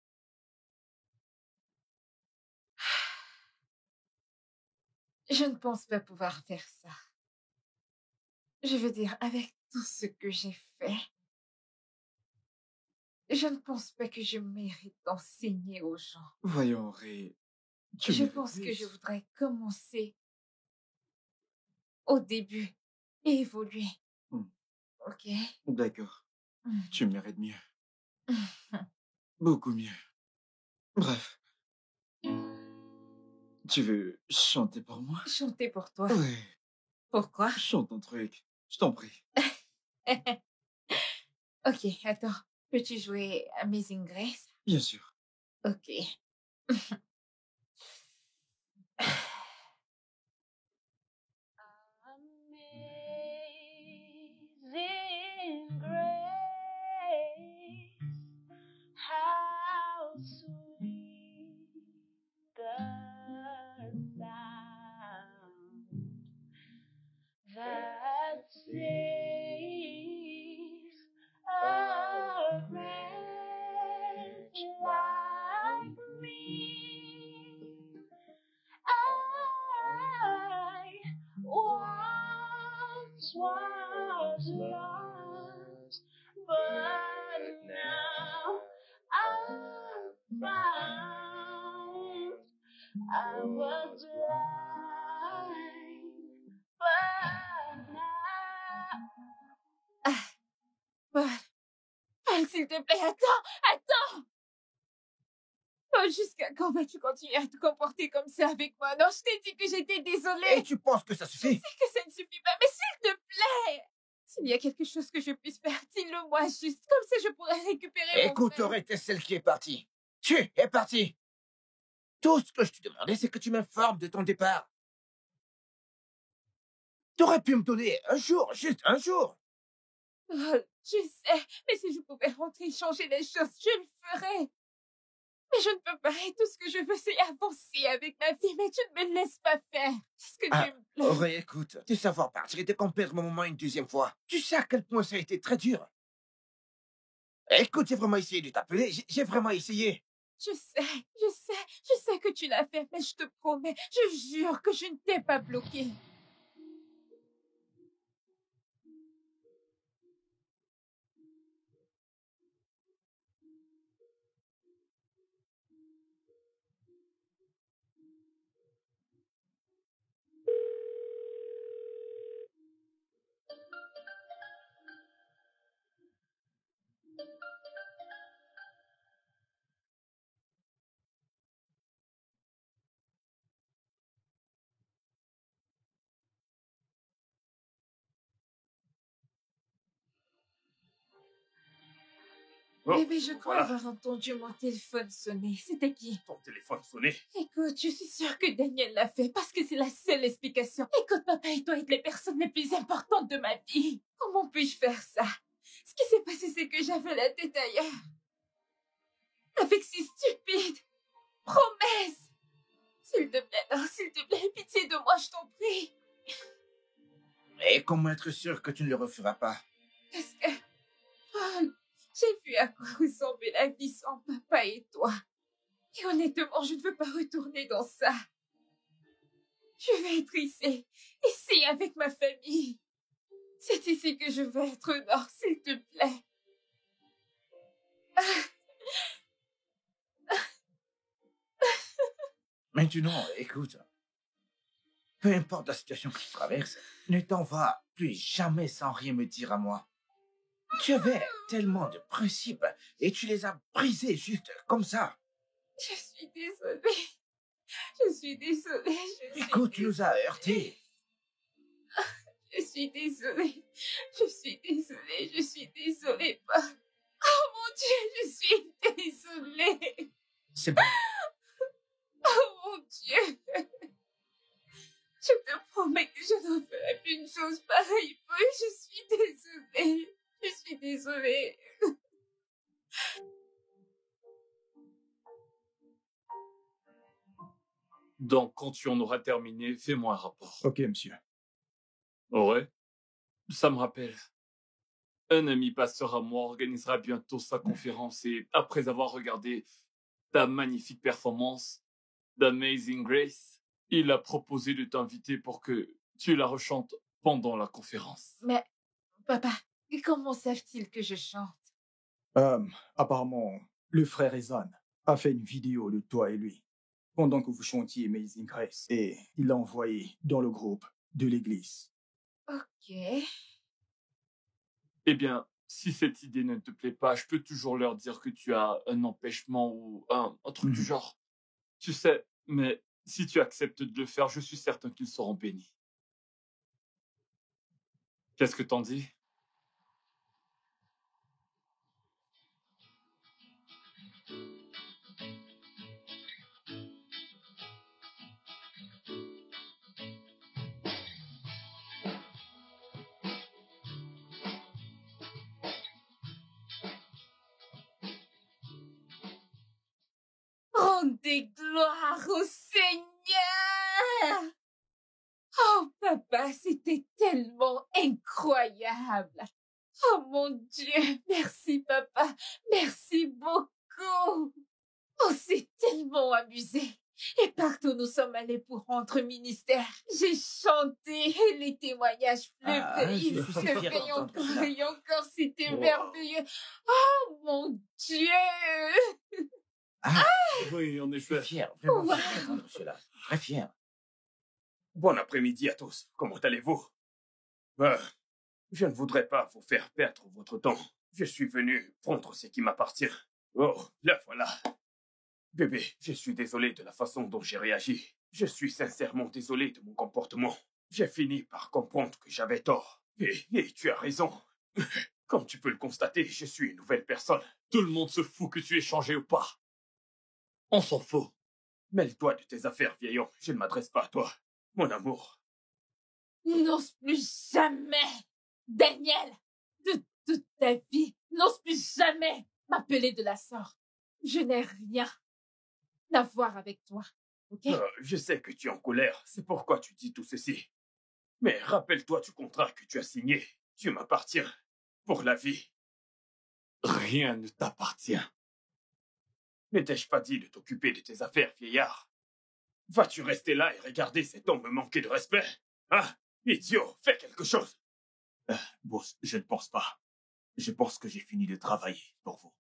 S2: Je ne pense pas pouvoir faire ça. Je veux dire, avec tout ce que j'ai fait, je ne pense pas que je mérite d'enseigner aux gens.
S5: Voyons, Ré. tu
S2: Je
S5: mérites
S2: pense que
S5: plus.
S2: je voudrais commencer au début et évoluer.
S5: Hmm.
S2: Ok?
S5: D'accord.
S2: Hmm.
S5: Tu mérites mieux. Beaucoup mieux. Bref. Tu veux chanter pour moi?
S2: Chanter pour toi.
S5: Ouais.
S2: Pourquoi?
S5: Chante ton truc. Je t'en prie.
S2: Ok, attends. Peux-tu jouer Amazing Grace?
S5: Bien sûr.
S2: Ok.
S8: Amazing grace, how sweet the sound that saves a wretch like me. I once was lost, but now I'm found. I was blind, but now.
S2: Paul, Paul, s'il te plaît, attends! Paul, jusqu'à quand vas-tu continuer à te comporter comme ça avec moi? Non, je t'ai dit que j'étais désolée.
S6: Et tu penses que ça
S2: Je
S6: suffit?
S2: sais que ça ne suffit pas, mais s'il te plaît! S'il y a quelque chose que je puisse faire, dis-le moi juste. Comme ça, je pourrais récupérer mon
S6: Écoute,
S2: frère.
S6: Auré, t'es celle qui est partie. Tu es partie. Tout ce que je te demandais, c'est que tu m'informes de ton départ. T'aurais pu me donner un jour, juste un jour.
S2: Oh, je sais, mais si je pouvais rentrer et changer les choses, je le ferais. Mais je ne peux pas, et tout ce que je veux, c'est avancer avec ma vie, mais tu ne me laisses pas faire. Est-ce que tu me plais?
S6: Auré, écoute, tu savoir partir et de qu'on perde mon moment une deuxième fois. Tu sais à quel point ça a été très dur. Écoute, j'ai vraiment essayé de t'appeler, j'ai vraiment essayé.
S2: Je sais que tu l'as fait, mais je te promets, je jure que je ne t'ai pas bloqué.
S1: Oh,
S2: Bébé, je crois
S1: voilà.
S2: avoir entendu mon téléphone sonner. C'était qui?
S1: Ton téléphone sonnait.
S2: Écoute, je suis sûre que Daniel l'a fait parce que c'est la seule explication. Écoute, papa et toi êtes les personnes les plus importantes de ma vie. Comment puis-je faire ça? Ce qui s'est passé, c'est que j'avais la tête ailleurs. Avec ces stupides promesses. S'il te plaît, non, s'il te plaît, pitié de moi, je t'en prie.
S6: Et comment être sûr que tu ne le referas pas?
S2: Parce que, Paul, j'ai vu à quoi ressemblait la vie sans papa et toi. Et honnêtement, je ne veux pas retourner dans ça. Je veux être ici avec ma famille. C'est ici que je veux être, Nord, s'il te plaît.
S6: Maintenant, écoute. Peu importe la situation que tu traverses, ne t'en va plus jamais sans rien me dire à moi. Tu avais tellement de principes et tu les as brisés juste comme ça.
S2: Je suis désolée. Je suis désolée.
S6: Écoute, tu nous as heurtés.
S2: Je suis désolée. Je suis désolée. Je suis désolée, Paul. Oh mon Dieu, je suis désolée.
S6: C'est bon.
S2: Oh mon Dieu. Je te promets que je ne ferai plus une chose pareille, Paul. Je suis désolée. Je suis désolée.
S3: Donc, quand tu en auras terminé, fais-moi un rapport.
S4: Ok, monsieur.
S3: Ouais. Ça me rappelle. Un ami pasteur à moi organisera bientôt sa conférence et après avoir regardé ta magnifique performance d'Amazing Grace, il a proposé de t'inviter pour que tu la rechantes pendant la conférence.
S2: Mais, papa, comment savent-ils que je chante?
S4: Apparemment, le frère Ezan a fait une vidéo de toi et lui pendant que vous chantiez Amazing Grace et il l'a envoyé dans le groupe de l'église.
S2: Ok.
S3: Eh bien, si cette idée ne te plaît pas, je peux toujours leur dire que tu as un empêchement ou un truc du genre. Tu sais, mais si tu acceptes de le faire, je suis certain qu'ils seront bénis. Qu'est-ce que t'en dis?
S2: des gloires au Seigneur. Oh, papa, c'était tellement incroyable. Oh, mon Dieu, merci, papa. Merci beaucoup. On s'est tellement amusé. Et partout où nous sommes allés pour rendre ministère, j'ai chanté et les témoignages
S6: je suis si fière
S2: pleuraient
S6: d'entendre
S2: encore
S6: cela.
S2: et encore. C'était
S1: Wow.
S2: merveilleux. Oh, mon Dieu.
S3: Oui, en
S6: Je
S3: effet.
S6: suis fier, vraiment
S2: Wow.
S6: fier d'entendre cela. Très fier.
S1: Bon après-midi à tous. Comment allez-vous? Je ne voudrais pas vous faire perdre votre temps. Je suis venu prendre ce qui m'appartient. Oh, la voilà. Bébé, je suis désolé de la façon dont j'ai réagi. Je suis sincèrement désolé de mon comportement. J'ai fini par comprendre que j'avais tort. Et tu as raison. Comme tu peux le constater, je suis une nouvelle personne.
S3: Tout le monde se fout que tu aies changé ou pas. On s'en fout.
S1: Mêle-toi de tes affaires, vieil homme. Je ne m'adresse pas à toi. Mon amour.
S2: N'ose plus jamais, Daniel, de toute ta vie, n'ose plus jamais m'appeler de la sorte. Je n'ai rien à voir avec toi, ok?
S1: Je sais que tu es en colère. C'est pourquoi tu dis tout ceci. Mais rappelle-toi du contrat que tu as signé. Tu m'appartiens. Pour la vie.
S3: Rien ne t'appartient.
S1: Ne t'ai-je pas dit de t'occuper de tes affaires, vieillard? Vas-tu rester là et regarder cet homme me manquer de respect? Ah, idiot, fais quelque chose.
S4: Boss, je ne pense pas. Je pense que j'ai fini de travailler pour vous.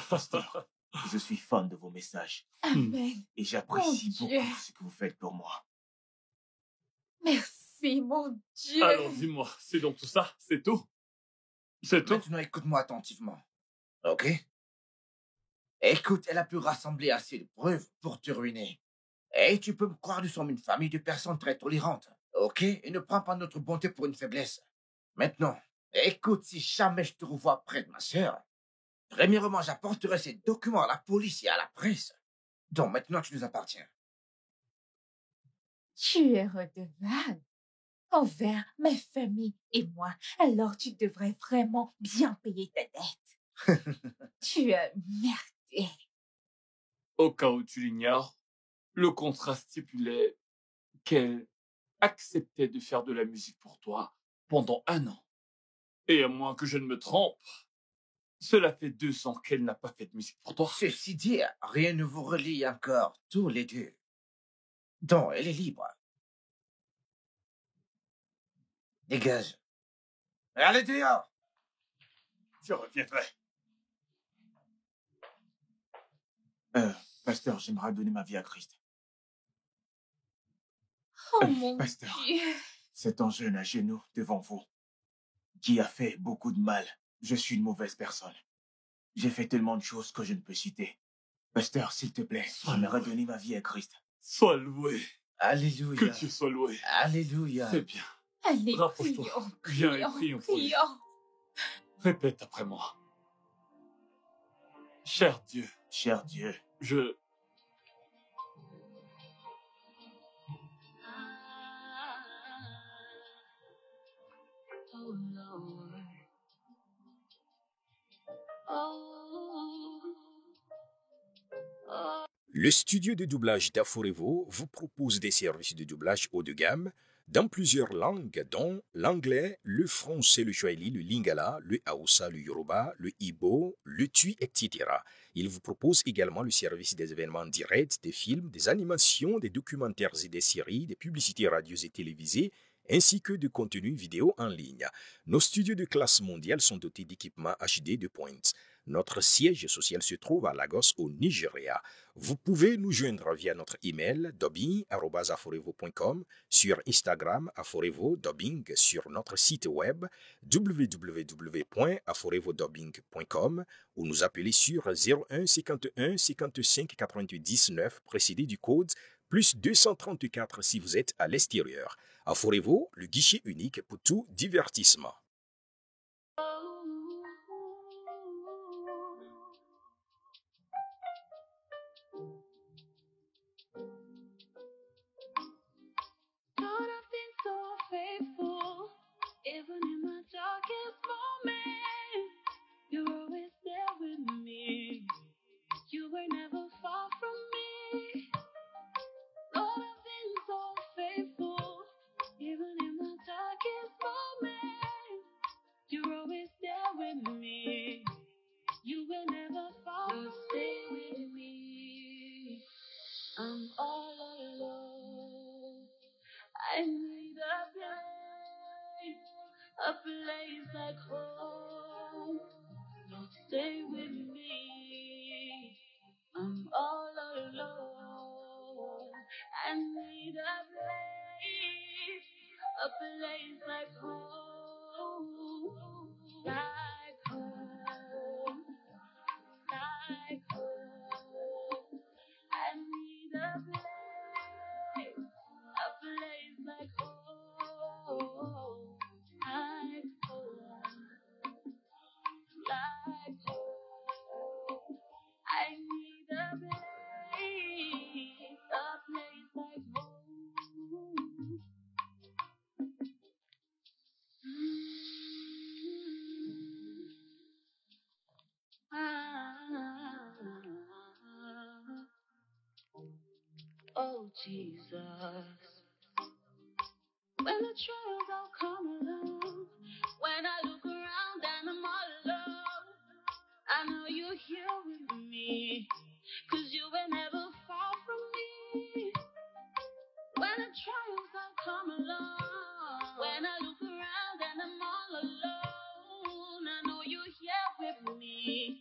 S4: Pasteur, je suis fan de vos messages
S2: Amen.
S4: et j'apprécie
S2: Mon
S4: beaucoup
S2: Dieu.
S4: ce que vous faites pour moi.
S2: Merci, mon Dieu.
S3: Alors dis-moi, c'est donc tout ça? C'est tout? C'est tout?
S6: Maintenant, écoute-moi attentivement. Ok? Écoute, elle a pu rassembler assez de preuves pour te ruiner. Et tu peux me croire, nous sommes une famille de personnes très tolérantes. Ok? Et ne prends pas notre bonté pour une faiblesse. Maintenant, écoute, si jamais je te revois près de ma sœur, premièrement, j'apporterai ces documents à la police et à la presse. Donc maintenant, tu nous appartiens.
S2: Tu es redevable envers ma famille et moi. Alors tu devrais vraiment bien payer ta dette. Tu as merdé.
S3: Au cas où tu l'ignores, le contrat stipulait qu'elle acceptait de faire de la musique pour toi pendant 1 an. Et à moins que je ne me trompe, cela fait 2 ans qu'elle n'a pas fait de musique pour toi.
S6: Ceci dit, rien ne vous relie encore, tous les deux. Donc, elle est libre. Dégage. Allez dehors!
S1: Je reviendrai.
S4: Pasteur, j'aimerais donner ma vie à Christ.
S2: Oh mon
S4: Pasteur.
S2: Dieu.
S4: C'est un jeune à genoux devant vous qui a fait beaucoup de mal. Je suis une mauvaise personne. J'ai fait tellement de choses que je ne peux citer. Pasteur, s'il te plaît, j'aimerais donner ma vie à Christ.
S3: Sois loué.
S6: Alléluia.
S3: Que Dieu soit loué.
S6: Alléluia.
S3: C'est bien.
S2: Allez,
S3: Rapproche-toi.
S2: prions,
S3: Viens et
S2: prions,
S3: prions pour lui.
S2: prions.
S3: Répète après moi. Cher Dieu,
S4: Cher Dieu,
S3: je...
S10: Oh Lord. Oh. Oh.
S11: Le studio de doublage d'Aforevo vous propose des services de doublage haut de gamme dans plusieurs langues, dont l'anglais, le français, le swahili, le lingala, le hausa, le yoruba, le igbo, le tui, etc. Il vous propose également le service des événements directs, des films, des animations, des documentaires et des séries, des publicités radio et télévisées, ainsi que de contenus vidéo en ligne. Nos studios de classe mondiale sont dotés d'équipements HD de pointe. Notre siège social se trouve à Lagos, au Nigeria. Vous pouvez nous joindre via notre email dubbing@aforevo.com, sur Instagram Aforevo Dubbing, sur notre site web www.aforevodubbing.com ou nous appeler sur 01 51 55 88 19 précédé du code plus 234 si vous êtes à l'extérieur. Aforevo, le guichet unique pour tout divertissement.
S10: Even in my darkest moments, you're always there with me. You were never far from with me. You will never fall. So stay with me. I'm all alone. I need a place like home. So stay with me. I'm all alone. I need a place like home. Like home. Like home. I need a place like home. Like home. Like home. I need a place like home. Oh Jesus, when the trials all come along, when I look around and I'm all alone, I know you're here with me, 'cause you will never far from me. When the trials all come along, when I look around and I'm all alone, I know you're here with me,